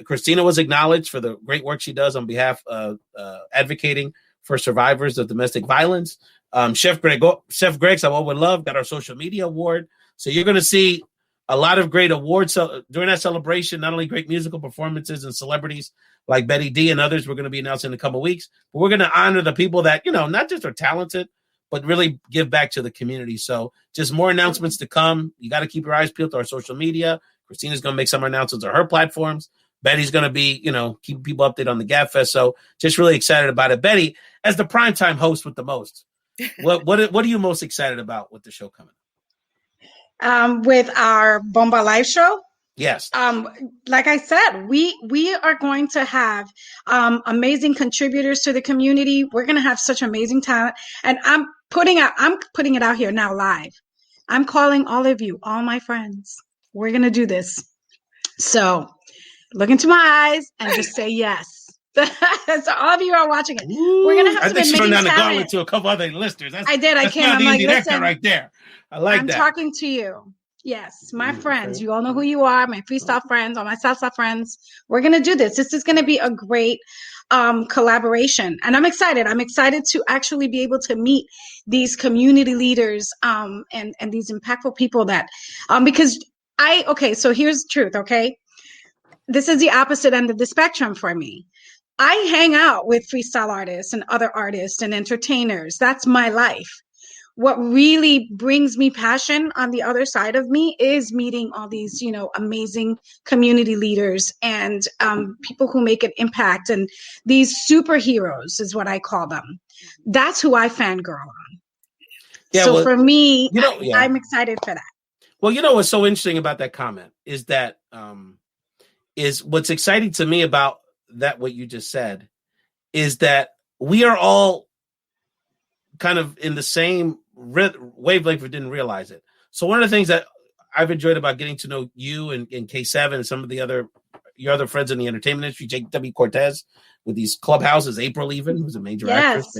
Christina was acknowledged for the great work she does on behalf of advocating for survivors of domestic violence. Chef Greg's I Would Love got our social media award. So you're going to see a lot of great awards during that celebration, not only great musical performances and celebrities like Betty Dee and others we're going to be announcing in a couple of weeks, but we're going to honor the people that, not just are talented, but really give back to the community. So just more announcements to come. You got to keep your eyes peeled to our social media. Christina's going to make some announcements on her platforms. Betty's going to be, keeping people updated on the Gab Fest. So just really excited about it. Betty, as the primetime host with the most, what are you most excited about with the show coming?
With our Bomba Live show?
Yes.
Like I said, we are going to have amazing contributors to the community. We're going to have such amazing talent. And I'm putting it out here now live. I'm calling all of you, all my friends. We're going to do this. So look into my eyes and just say yes. So all of you are watching it. We're going to have some amazing talent. I think she turned down the gauntlet
to a couple other listeners.
I did. I can't. I'm like, listen.
Right there. I like that.
I'm talking to you. Yes, my friends. You all know who you are, my freestyle friends, all my salsa friends. We're going to do this. This is going to be a great collaboration. And I'm excited. I'm excited to actually be able to meet these community leaders and these impactful people that, because so here's the truth, okay? This is the opposite end of the spectrum for me. I hang out with freestyle artists and other artists and entertainers. That's my life. What really brings me passion on the other side of me is meeting all these, amazing community leaders and people who make an impact. And these superheroes is what I call them. That's who I fangirl on. Yeah, so for me, I'm excited for that.
Well, what's so interesting about that comment is that is what's exciting to me about that, what you just said, is that we are all kind of in the same wavelength, but didn't realize it. So one of the things that I've enjoyed about getting to know you and K7 and some of your other friends in the entertainment industry, Jake W. Cortez with these clubhouses, April even, who's a major actress,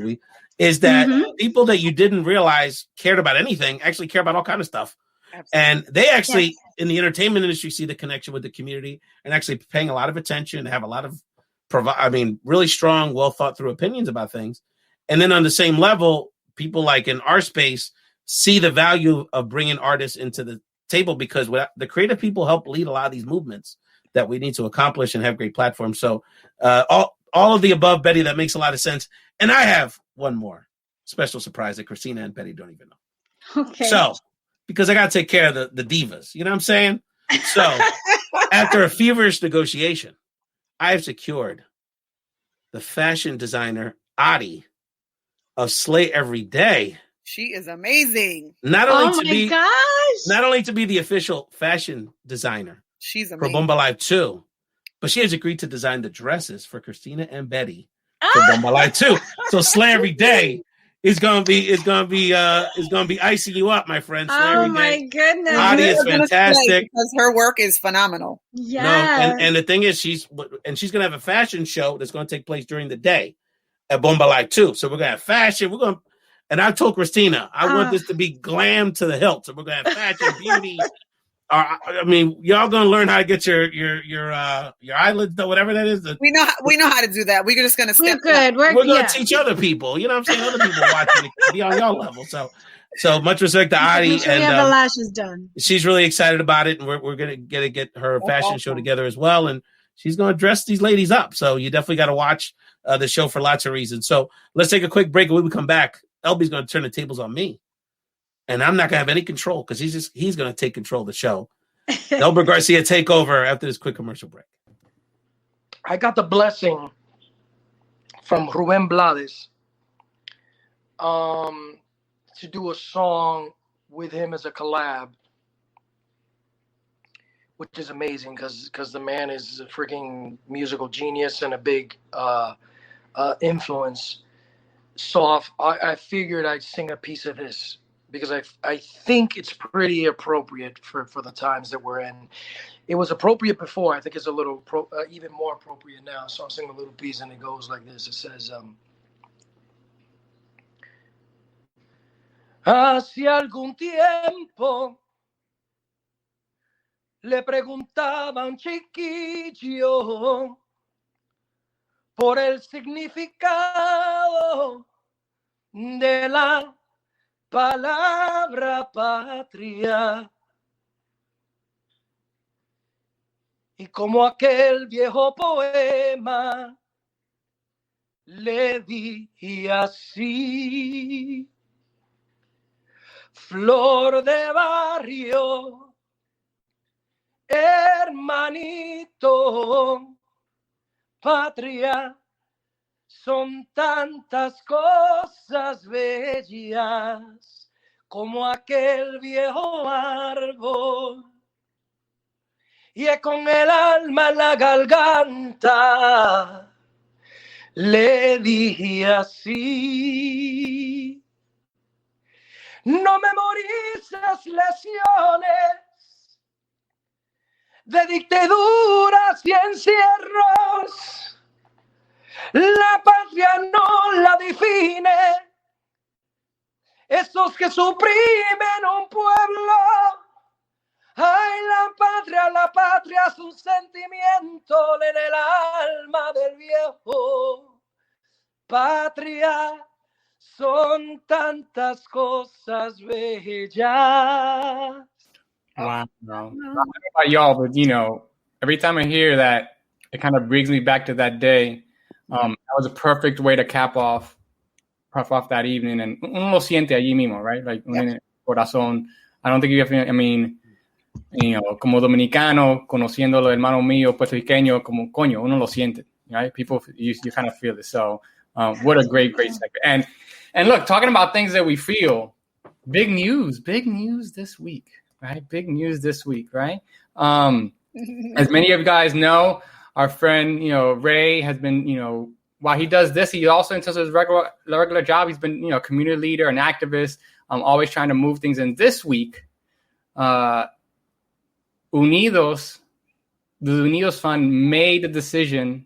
is that people that you didn't realize cared about anything actually care about all kinds of stuff. Absolutely. And they actually, in the entertainment industry, see the connection with the community and actually paying a lot of attention, have a lot of, really strong, well thought through opinions about things. And then on the same level, people like in our space see the value of bringing artists into the table because the creative people help lead a lot of these movements that we need to accomplish and have great platforms. So all of the above, Betty, that makes a lot of sense. And I have one more special surprise that Christina and Betty don't even know.
Okay.
So, because I got to take care of the divas, you know what I'm saying? So after a feverish negotiation, I have secured the fashion designer, Adi, of Slay Every Day.
She is amazing.
Not only to be the official fashion designer
She's amazing.
For Bomba Live 2, but she has agreed to design the dresses for Christina and Betty for Bomba Live 2. So Slay Every Day is gonna be icing you up, my friend.
Oh my goodness.
Adi is fantastic.
Because her work is phenomenal.
Yeah.
And the thing is she's gonna have a fashion show that's gonna take place during the day at Bomba Live 2. So we're gonna have fashion. And I told Christina, I want this to be glam to the hilt. So we're gonna have fashion, beauty. Y'all gonna learn how to get your eyelids done, whatever that is.
We know how to do that. We're just gonna step.
We're good.
We're gonna teach other people. You know what I'm saying? Other people watching to be on your level. So much respect to Adi.
Make sure you have the lashes done.
She's really excited about it, and we're gonna get her fashion show together as well. And she's gonna dress these ladies up. So you definitely got to watch the show for lots of reasons. So let's take a quick break, and when we come back, Elby's gonna turn the tables on me. and I'm not gonna have any control because he's gonna take control of the show. Elbert Garcia, take over after this quick commercial break.
I got the blessing from Ruben Blades to do a song with him as a collab, which is amazing because the man is a freaking musical genius and a big influence. So I figured I'd sing a piece of his because I think it's pretty appropriate for the times that we're in. It was appropriate before. I think it's a little even more appropriate now. So I'm singing a little piece and it goes like this. It says, hace algún tiempo le preguntaba a un chiquillo por el significado de la palabra patria. Y como aquel viejo poema le di así. Flor de barrio, hermanito, patria, son tantas cosas bellas como aquel viejo árbol. Y con el alma en la garganta le dije así. No memorices lesiones de dictaduras y encierros. La patria no la define esos que suprimen un pueblo. Ay, la patria es un sentimiento en el alma del viejo. Patria son tantas cosas bellas.
Wow. I don't know about y'all, but every time I hear that, it kind of brings me back to that day. That was a perfect way to cap off that evening, and uno lo siente allí mismo, right? Like en el corazón. I don't think you have to, como dominicano, conociendo los hermanos míos puertorriqueños, como coño, uno lo siente, right? People, you kind of feel it. So, what a great segment. And look, talking about things that we feel, big news this week, right? Big news this week, right? As many of you guys know, our friend, Ray has been, while he does this, he also, in terms of his regular job, he's been, community leader and activist, always trying to move things. And this week, Unidos, the Unidos Fund made the decision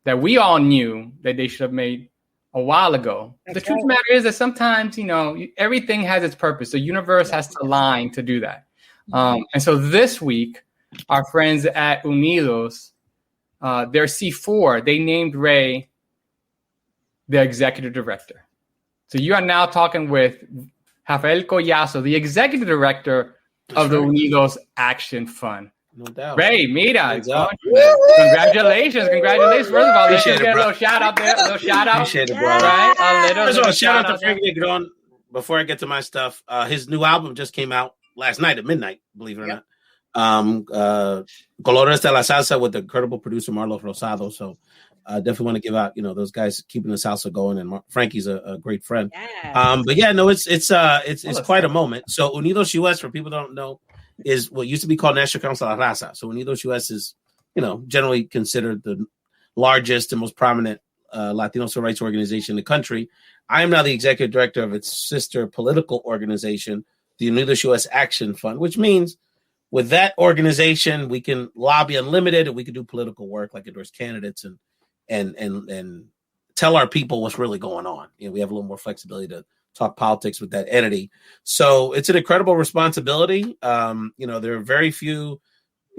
that we all knew that they should have made a while ago. The truth of the matter is that sometimes, everything has its purpose. The universe has to align to do that. And so this week, our friends at Unidos, their C4, they named Ray the executive director. So you are now talking with Rafael Collazo, the executive director of the Unidos Action Fund.
No doubt.
Ray, mira. Congratulations. First of all, let's just get a little shout out there.
Appreciate it, bro.
Right?
First of all, shout out to Frank Negron. Before I get to my stuff, his new album just came out last night at midnight, believe it or not. Colores de la Salsa with the incredible producer Marlos Rosado. So definitely want to give out, those guys keeping the salsa going, and Frankie's a great friend. Yeah. But yeah, no, it's quite a moment. So Unidos US, for people who don't know, is what used to be called National Council de la Raza. So Unidos US is, generally considered the largest and most prominent Latino civil rights organization in the country. I am now the executive director of its sister political organization, the Unidos US Action Fund, which means with that organization, we can lobby unlimited and we can do political work, like endorse candidates and tell our people what's really going on. We have a little more flexibility to talk politics with that entity. So it's an incredible responsibility. There are very few,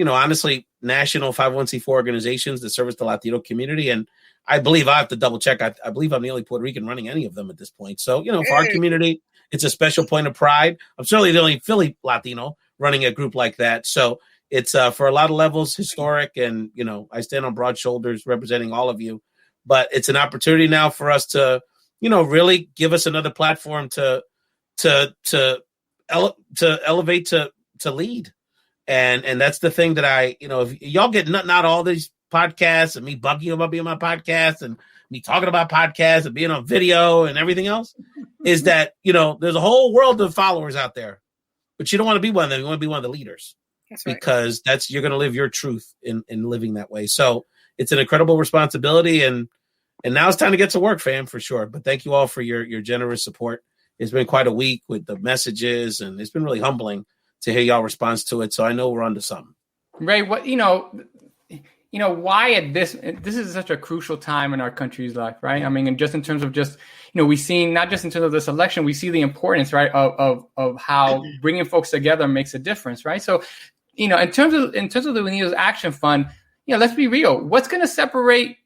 honestly, national 501c4 organizations that service the Latino community. And I believe, I have to double check, I believe I'm the only Puerto Rican running any of them at this point. So, for our community, it's a special point of pride. I'm certainly the only Philly Latino running a group like that. So it's for a lot of levels historic, and I stand on broad shoulders representing all of you. But it's an opportunity now for us to, really give us another platform to elevate to lead. And that's the thing that I, if y'all get nothing out of all these podcasts and me bugging you about being on my podcast and me talking about podcasts and being on video and everything else, is that, there's a whole world of followers out there, but you don't want to be one of them. You want to be one of the leaders. That's right. Because you're going to live your truth in living that way. So it's an incredible responsibility. And now it's time to get to work, fam, for sure. But thank you all for your generous support. It's been quite a week with the messages, and it's been really humbling to hear y'all response to it. So I know we're onto something.
Ray, what, why at this is such a crucial time in our country's life, right? I mean, and just in terms of we've seen, not just in terms of this election, we see the importance, right, of how bringing folks together makes a difference, right? So, in terms of the Unidos Action Fund, let's be real. What's going to separate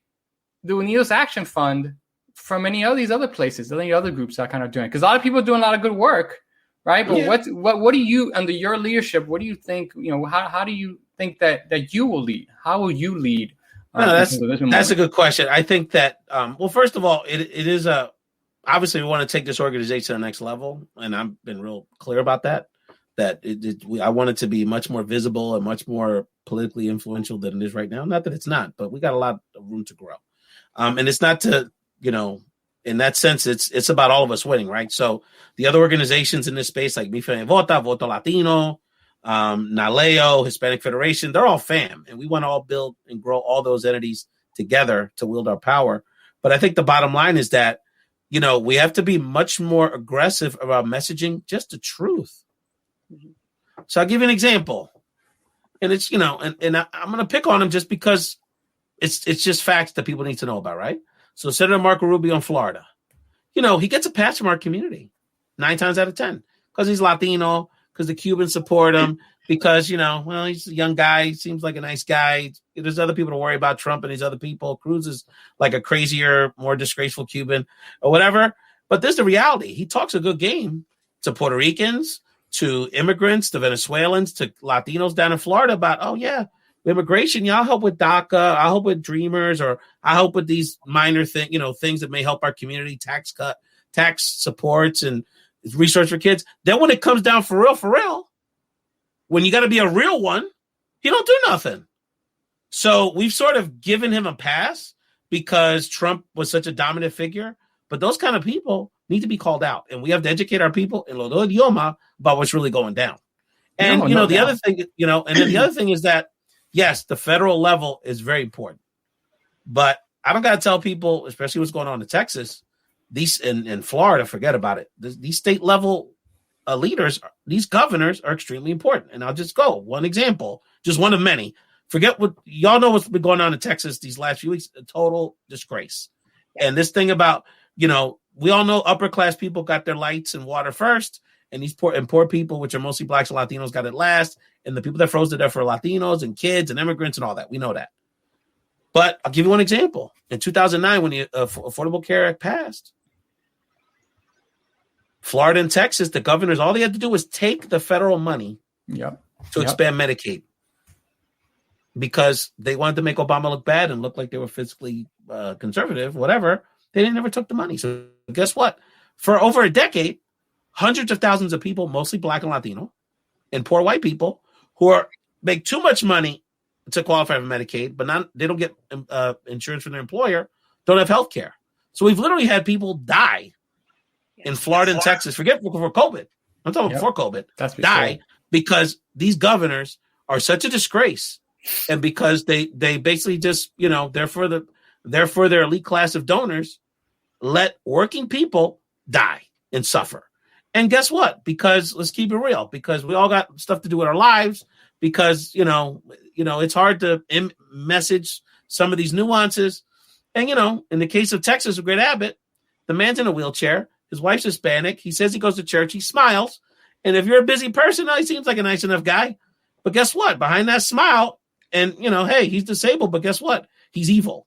the Unidos Action Fund from any of these other places, any other groups that are kind of doing it? Because a lot of people are doing a lot of good work, right? But what do you, under your leadership, what do you think, how do you think that you will lead? How will you lead?
That's a good question. I think that, first of all, it is obviously we want to take this organization to the next level. And I've been real clear about that I want it to be much more visible and much more politically influential than it is right now. Not that it's not, but we got a lot of room to grow. And it's not to, in that sense, it's about all of us winning, right? So the other organizations in this space, like Mi Fe Vota, Voto Latino, NALEO, Hispanic Federation, they're all fam. And we want to all build and grow all those entities together to wield our power. But I think the bottom line is that, we have to be much more aggressive about messaging just the truth. So I'll give you an example. And it's, and I'm going to pick on him just because it's just facts that people need to know about, right? So Senator Marco Rubio in Florida, he gets a pass from our community 9 times out of 10 because he's Latino, because the Cubans support him, because, he's a young guy. He seems like a nice guy. There's other people to worry about, Trump and these other people. Cruz is like a crazier, more disgraceful Cuban or whatever. But there's the reality. He talks a good game to Puerto Ricans, to immigrants, to Venezuelans, to Latinos down in Florida about, immigration, I'll help with DACA, I'll help with Dreamers, or I'll help with these minor things that may help our community, tax supports and resource for kids. Then when it comes down for real, when you got to be a real one, he don't do nothing. So we've sort of given him a pass because Trump was such a dominant figure, but those kind of people need to be called out, and we have to educate our people in Lodo idioma about what's really going down. And the other thing, and then the other thing is that yes, the federal level is very important, but I don't got to tell people, especially what's going on in Texas, these in Florida, forget about it. These state level leaders, these governors are extremely important. And I'll just go one example, just one of many. Forget what y'all know what's been going on in Texas these last few weeks, a total disgrace. And this thing about, we all know upper class people got their lights and water first, and these poor people, which are mostly blacks and Latinos, got it last. And the people that froze to death for Latinos and kids and immigrants and all that. We know that. But I'll give you one example. In 2009, when the Affordable Care Act passed, Florida and Texas, the governors, all they had to do was take the federal money to expand Medicaid, because they wanted to make Obama look bad and look like they were fiscally conservative, whatever. They never took the money. So guess what? For over a decade, hundreds of thousands of people, mostly black and Latino, and poor white people who make too much money to qualify for Medicaid, but they don't get insurance from their employer, don't have health care. So we've literally had people die in Florida and Texas. Forget before COVID. I'm talking before COVID. Die because these governors are such a disgrace, and because they basically just they're for their elite class of donors, let working people die and suffer. And guess what? Because let's keep it real, because we all got stuff to do with our lives, because, it's hard to message some of these nuances. And, in the case of Texas with Greg Abbott, the man's in a wheelchair. His wife's Hispanic. He says he goes to church. He smiles. And if you're a busy person, he seems like a nice enough guy. But guess what? Behind that smile, and, hey, he's disabled, but guess what? He's evil.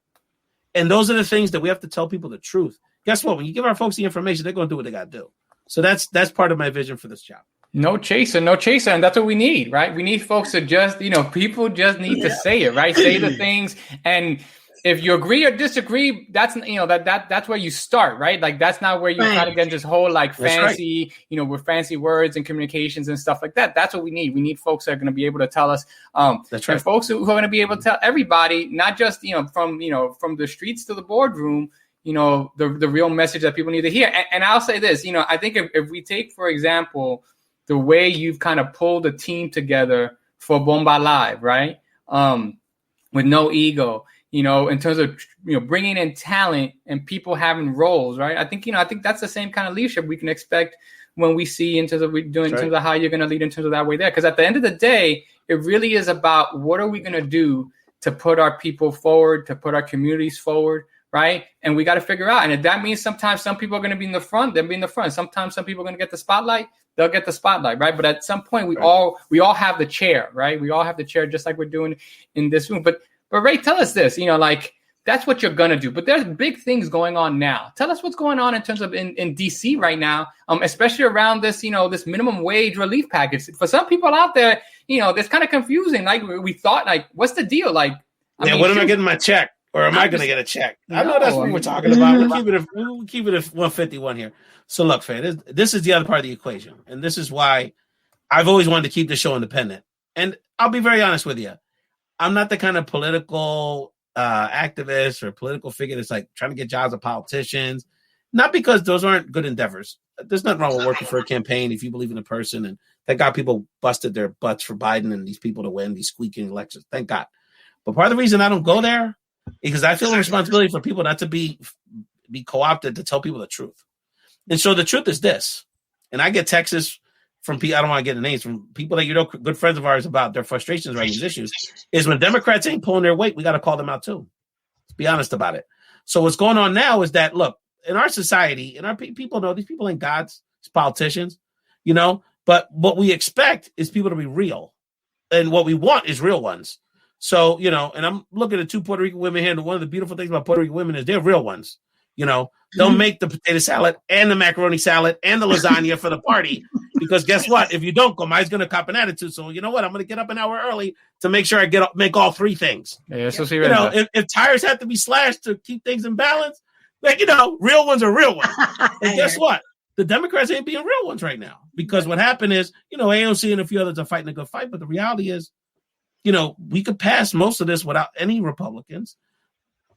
And those are the things that we have to tell people the truth. Guess what? When you give our folks the information, they're going to do what they got to do. So that's part of my vision for this job.
No chaser. And that's what we need, right? We need folks to just, people just need to say it, right? Say the things. And if you agree or disagree, that's that's where you start, right? Like that's not where you try to get this whole like fancy, with fancy words and communications and stuff like that. That's what we need. We need folks that are going to be able to tell us. That's right. And folks who are going to be able to tell everybody, not just from the streets to the boardroom, the real message that people need to hear. And I'll say this, I think if we take, for example, the way you've kind of pulled a team together for Bomba Live, right? With no ego, in terms of, bringing in talent and people having roles, right? I think that's the same kind of leadership we can expect when we see in terms of in terms of how you're going to lead in terms of that way there. Because at the end of the day, it really is about what are we going to do to put our people forward, to put our communities forward, right? And we got to figure out. And if that means sometimes some people are going to be in the front, they'll be in the front. Sometimes some people are going to get the spotlight, they'll get the spotlight, right? But at some point, we all have the chair, right? We all have the chair, just like we're doing in this room. But Ray, tell us this, that's what you're going to do. But there's big things going on now. Tell us what's going on in terms of in D.C. right now, especially around this, this minimum wage relief package. For some people out there, it's kind of confusing. Like we thought, like, what's the deal? Like,
when am I getting my check? Or am I going to get a check? I know that's what we're talking about. We'll keep it at 151 here. So look, Fred, this is the other part of the equation. And this is why I've always wanted to keep the show independent. And I'll be very honest with you. I'm not the kind of political activist or political figure that's like trying to get jobs of politicians. Not because those aren't good endeavors. There's nothing wrong with working for a campaign if you believe in a person. And thank God people busted their butts for Biden and these people to win these squeaking elections. Thank God. But part of the reason I don't go there because I feel a responsibility for people not to be co-opted to tell people the truth. And so the truth is this, and I get texts from people, I don't want to get the names, from people that good friends of ours about their frustrations around these issues, is when Democrats ain't pulling their weight, we got to call them out too. Let's be honest about it. So what's going on now is that, look, in our society, and our people know these people ain't gods, it's politicians, but what we expect is people to be real. And what we want is real ones. So, and I'm looking at two Puerto Rican women here. And one of the beautiful things about Puerto Rican women is they're real ones. They'll make the potato salad and the macaroni salad and the lasagna for the party. Because guess what? If you don't go, Maya's going to cop an attitude. So you know what? I'm going to get up an hour early to make sure I make all three things.
Yeah, so
if tires have to be slashed to keep things in balance, real ones are real ones. And guess what? The Democrats ain't being real ones right now. Because what happened is, AOC and a few others are fighting a good fight. But the reality is, we could pass most of this without any Republicans.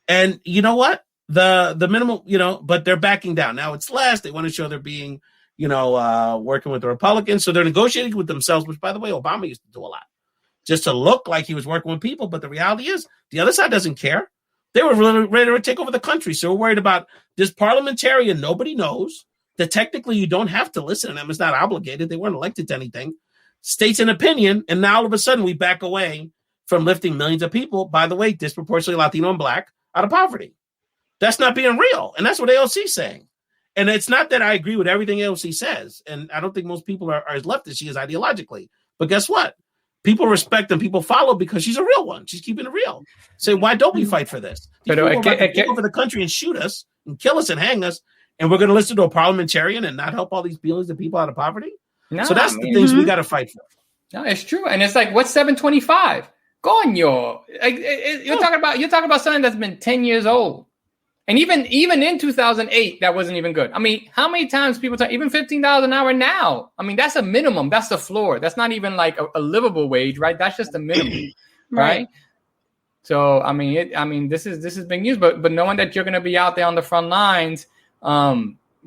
And you know what? The minimum, but they're backing down. Now it's less. They want to show they're being, working with the Republicans. So they're negotiating with themselves, which, by the way, Obama used to do a lot just to look like he was working with people. But the reality is the other side doesn't care. They were really ready to take over the country. So we're worried about this parliamentarian. Nobody knows that technically you don't have to listen to them. It's not obligated. They weren't elected to anything. States an opinion, and now all of a sudden we back away from lifting millions of people, by the way, disproportionately Latino and Black, out of poverty. That's not being real, and that's what AOC is saying. And it's not that I agree with everything AOC says, and I don't think most people are as left as she is ideologically. But guess what? People respect and people follow because she's a real one. She's keeping it real. Say, why don't we fight for this? These people are about to take over the country and shoot us and kill us and hang us, and we're going to listen to a parliamentarian and not help all these billions of people out of poverty? No, so that's the things we got to fight for.
No, it's true. And it's like, what's 725? Coño. You're talking about something that's been 10 years old. And even in 2008, that wasn't even good. I mean, how many times people talk, even $15 an hour now? I mean, that's a minimum. That's the floor. That's not even like a livable wage, right? That's just a minimum, right? So, I mean, this is big news. But knowing that you're going to be out there on the front lines,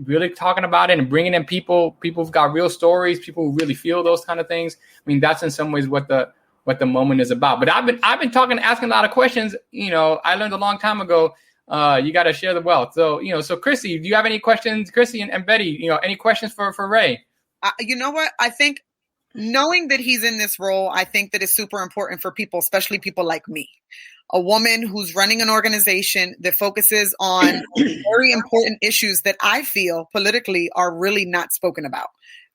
really talking about it and bringing in people who've got real stories, people who really feel those kind of things. I mean, that's in some ways what the moment is about. But I've been asking a lot of questions. I learned a long time ago. You got to share the wealth. So, so Chrissy, do you have any questions? Chrissy and Betty, any questions for Ray?
You know what? I think knowing that he's in this role, I think that is super important for people, especially people like me, a woman who's running an organization that focuses on very important issues that I feel politically are really not spoken about.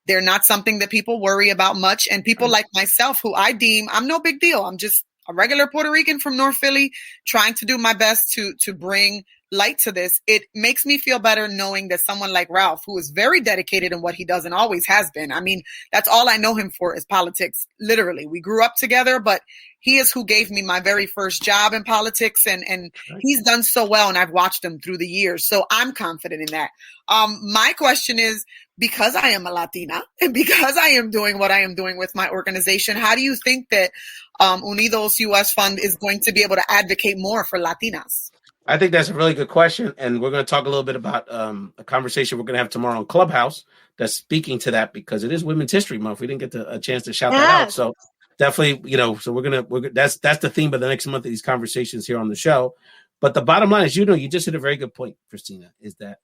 They're not something that people worry about much. And people like myself, who I deem, I'm no big deal. I'm just a regular Puerto Rican from North Philly, trying to do my best to bring light to this, it makes me feel better knowing that someone like Ralph, who is very dedicated in what he does and always has been. I mean, that's all I know him for is politics. Literally, we grew up together, but he is who gave me my very first job in politics, and he's done so well, and I've watched him through the years. So I'm confident in that. My question is, because I am a Latina and because I am doing what I am doing with my organization, how do you think that Unidos US Fund is going to be able to advocate more for Latinas?
I think that's a really good question. And we're going to talk a little bit about a conversation we're going to have tomorrow on Clubhouse that's speaking to that, because it is Women's History Month. We didn't get a chance to shout that out. So definitely, so we're that's the theme of the next month of these conversations here on the show. But the bottom line is, you just hit a very good point, Christina, is that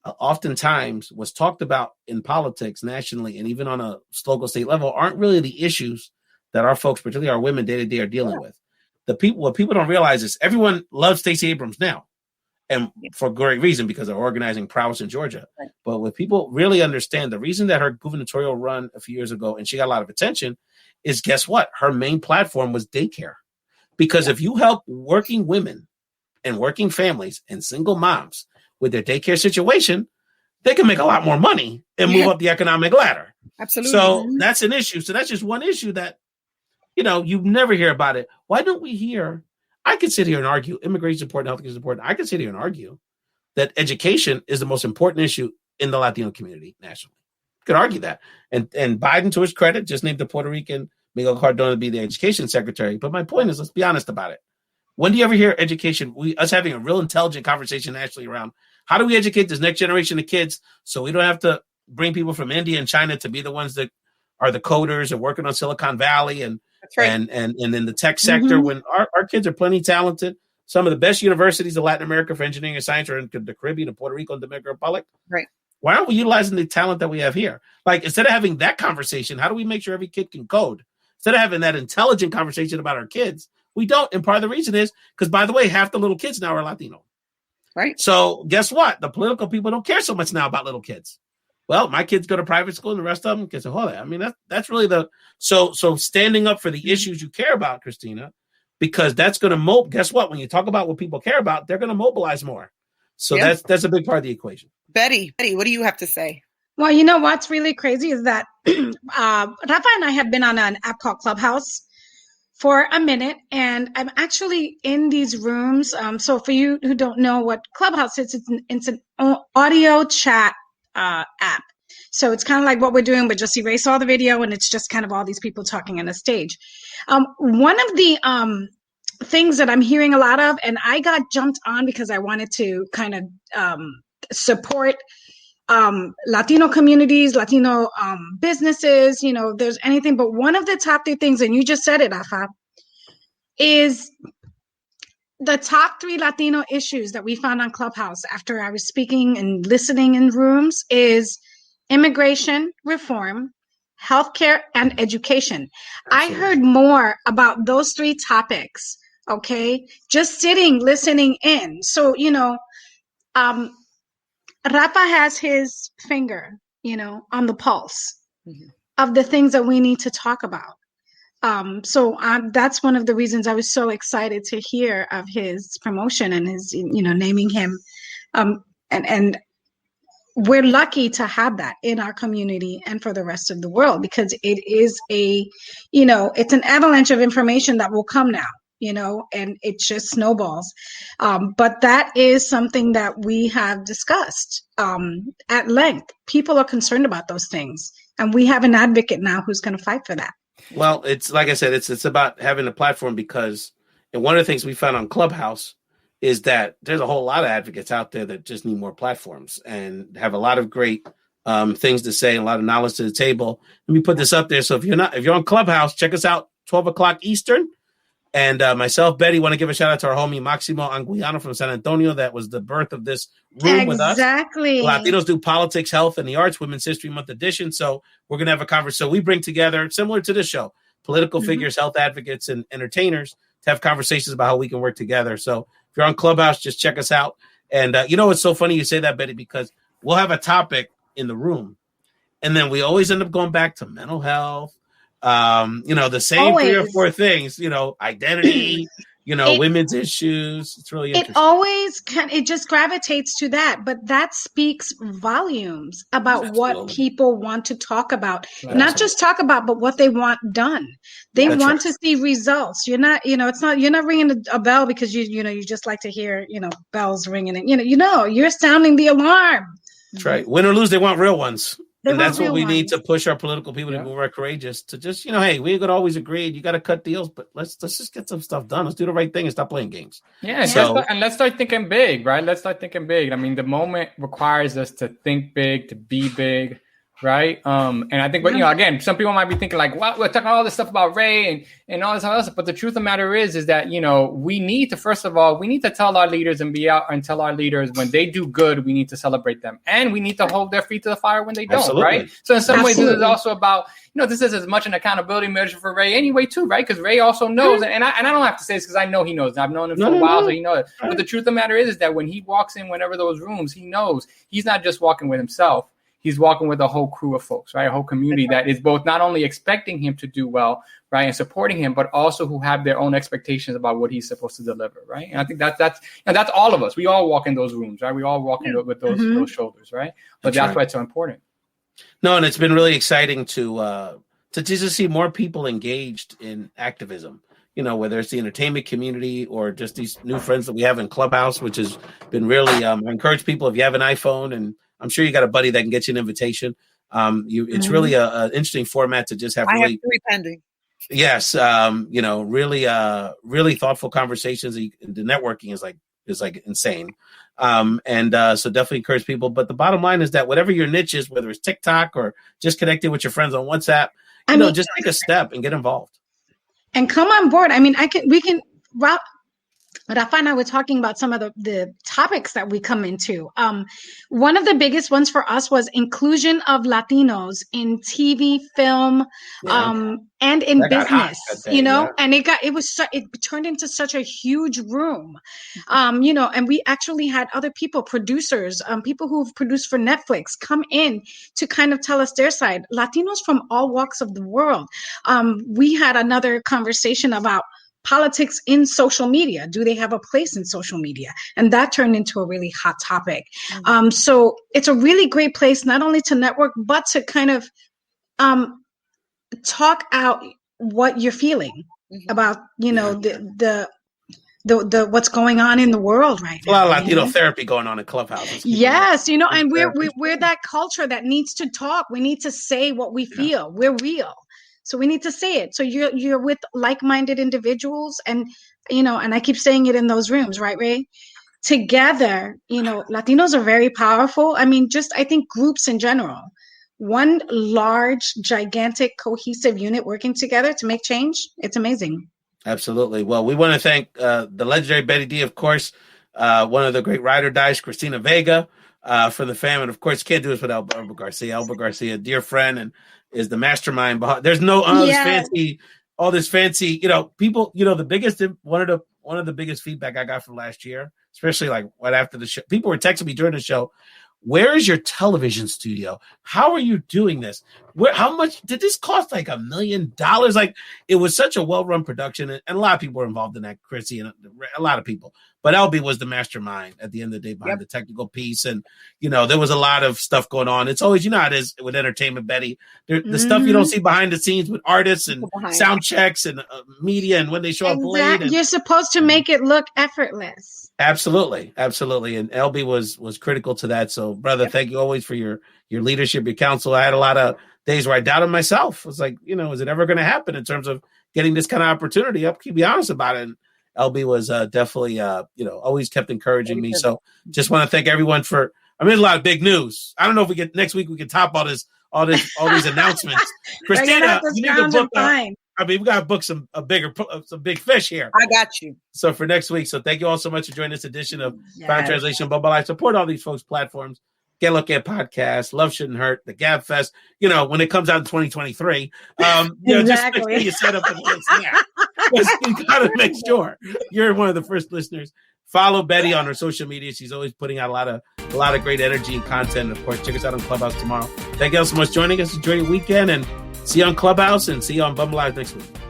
oftentimes what's talked about in politics nationally and even on a local state level aren't really the issues that our folks, particularly our women, day to day are dealing with. What people don't realize is everyone loves Stacey Abrams now, and for great reason, because of organizing prowess in Georgia. Right. But what people really understand, the reason that her gubernatorial run a few years ago and she got a lot of attention is, guess what? Her main platform was daycare. Because if you help working women and working families and single moms with their daycare situation, they can make a lot more money and move up the economic ladder.
Absolutely.
So that's an issue. So that's just one issue that, you never hear about it. Why don't we hear? I could sit here and argue immigration is important, healthcare is important. I could sit here and argue that education is the most important issue in the Latino community nationally. Could argue that. And Biden, to his credit, just named the Puerto Rican Miguel Cardona to be the education secretary. But my point is, let's be honest about it. When do you ever hear education, us having a real intelligent conversation nationally around how do we educate this next generation of kids so we don't have to bring people from India and China to be the ones that are the coders and working on Silicon Valley and in the tech sector, when our kids are plenty talented. Some of the best universities in Latin America for engineering and science are in the Caribbean and Puerto Rico and Dominican Republic.
Right.
Why aren't we utilizing the talent that we have here? Like, instead of having that conversation, how do we make sure every kid can code? Instead of having that intelligent conversation about our kids, we don't. And part of the reason is because, by the way, half the little kids now are Latino.
Right.
So guess what? The political people don't care so much now about little kids. Well, my kids go to private school and the rest of them get to hold it. I mean, that's really so standing up for the issues you care about, Christina, because that's going to guess what? When you talk about what people care about, they're going to mobilize more. So that's a big part of the equation. Betty,
what do you have to say?
Well, what's really crazy is that Rafa and I have been on an app called Clubhouse for a minute, and I'm actually in these rooms. So for you who don't know what Clubhouse is, it's an audio chat app. So it's kind of like what we're doing, but just erase all the video, and it's just kind of all these people talking on a stage. One of the things that I'm hearing a lot of, and I got jumped on because I wanted to kind of support Latino communities, Latino businesses, there's anything. But one of the top 3 things, and you just said it, Rafa, is the top 3 Latino issues that we found on Clubhouse after I was speaking and listening in rooms is immigration reform, healthcare, and education. Absolutely. I heard more about those 3 topics, okay? Just sitting, listening in. So, Rafa has his finger, on the pulse of the things that we need to talk about. So that's one of the reasons I was so excited to hear of his promotion and his, naming him. And we're lucky to have that in our community and for the rest of the world, because it is it's an avalanche of information that will come now, and it just snowballs. But that is something that we have discussed at length. People are concerned about those things, and we have an advocate now who's going to fight for that.
Well, it's like I said, it's about having a platform, because, and one of the things we found on Clubhouse is that there's a whole lot of advocates out there that just need more platforms and have a lot of great things to say and a lot of knowledge to the table. Let me put this up there. So if you're on Clubhouse, check us out 12 o'clock Eastern. And myself, Betty, want to give a shout out to our homie Maximo Anguiano from San Antonio. That was the birth of this room with us.
Exactly.
Latinos do politics, health, and the arts, Women's History Month edition. So we're going to have a conversation. So we bring together, similar to this show, political figures, health advocates, and entertainers to have conversations about how we can work together. So if you're on Clubhouse, just check us out. And it's so funny you say that, Betty, because we'll have a topic in the room, and then we always end up going back to mental health. The same always. 3 or 4 things, identity, women's issues. It's really interesting.
It just gravitates to that, but that speaks volumes about what people want to talk about. Not just talk about, but what they want done. They want to see results. You're not, you're not ringing a bell because you just like to hear, bells ringing, and you're sounding the alarm.
That's right. Win or lose, they want real ones. And that's what we need to push our political people to be more courageous, to just, hey, we ain't gonna always agree. You got to cut deals, but let's just get some stuff done. Let's do the right thing and stop playing games.
Yeah. Let's start thinking big, right? Let's start thinking big. I mean, the moment requires us to think big, to be big, right? And I think, again, some people might be thinking like, well, we're talking all this stuff about Ray and all this other stuff. But the truth of the matter is that, we need to, first of all, we need to tell our leaders and be out and tell our leaders when they do good, we need to celebrate them. And we need to hold their feet to the fire when they don't, right? So in some ways, this is also about, this is as much an accountability measure for Ray anyway, too, right? Because Ray also knows, and I don't have to say this because I know he knows. I've known him for a while, so he knows. But the truth of the matter is that when he walks in whenever those rooms, he knows he's not just walking with himself. He's walking with a whole crew of folks, right? A whole community that is both not only expecting him to do well, right, and supporting him, but also who have their own expectations about what he's supposed to deliver, right? And I think that's all of us. We all walk in those rooms, right? We all walk in with those shoulders, right? But that's why it's so important.
No, and it's been really exciting to just see more people engaged in activism. Whether it's the entertainment community or just these new friends that we have in Clubhouse, which has been really. I encourage people, if you have an iPhone, and I'm sure you got a buddy that can get you an invitation. It's really an interesting format to just have.
I have 3 pending.
Yes, really thoughtful conversations. The networking is like insane, so definitely encourage people. But the bottom line is that whatever your niche is, whether it's TikTok or just connecting with your friends on WhatsApp, just take a step and get involved.
And come on board. I mean, Rafa and I were talking about some of the topics that we come into. One of the biggest ones for us was inclusion of Latinos in TV, film, and in business, and it turned into such a huge room, and we actually had other people, producers, people who've produced for Netflix, come in to kind of tell us their side. Latinos from all walks of the world. We had another conversation about politics in social media. Do they have a place in social media? And that turned into a really hot topic. So it's a really great place, not only to network, but to kind of talk out what you're feeling about, the what's going on in the world right now.
A lot of Latino therapy going on in Clubhouse.
Yes, and we're that culture that needs to talk. We need to say what we feel. We're real. So we need to say it. So you're with like-minded individuals, and and I keep saying it in those rooms, right, Ray? Together, Latinos are very powerful. I mean, I think groups in general, one large, gigantic, cohesive unit working together to make change. It's amazing.
Absolutely. Well, we want to thank the legendary Betty Dee, of course, one of the great ride or dies, Christina Vega, for the fam, and of course, can't do this without Elbert Garcia. Elbert Garcia, dear friend, and is the mastermind behind. There's no all this fancy, people. The biggest one of the biggest feedback I got from last year, especially like right after the show, people were texting me during the show. Where is your television studio? How are you doing this? How much did this cost? Like $1 million? Like, it was such a well-run production, and a lot of people were involved in that, Chrissy, and a lot of people. But LB was the mastermind at the end of the day behind the technical piece, and there was a lot of stuff going on. It's always, how it is with entertainment, Betty. The stuff you don't see behind the scenes with artists and sound checks and media, and when they show up late.
You're supposed to make it look effortless.
Absolutely. And LB was critical to that. So, brother, thank you always for your leadership, your counsel. I had a lot of days where I doubted myself. I was like, is it ever going to happen in terms of getting this kind of opportunity? I'll be honest about it. And LB was definitely, always kept encouraging me. So just want to thank everyone there's a lot of big news. I don't know if next week we can top all these announcements. Christina, you need to book we got to book some big fish here.
I got you.
So for next week. So thank you all so much for joining this edition of Found Translation Bomba Live. Support all these folks' platforms. Get a look at podcasts. Love Shouldn't Hurt. The Gab Fest. When it comes out in 2023, just make sure you set up the links there. You got to make sure you're one of the first listeners. Follow Betty on her social media. She's always putting out a lot of great energy and content. And of course, check us out on Clubhouse tomorrow. Thank you all so much for joining us. Enjoy your weekend, and see you on Clubhouse and see you on Bomba Live next week.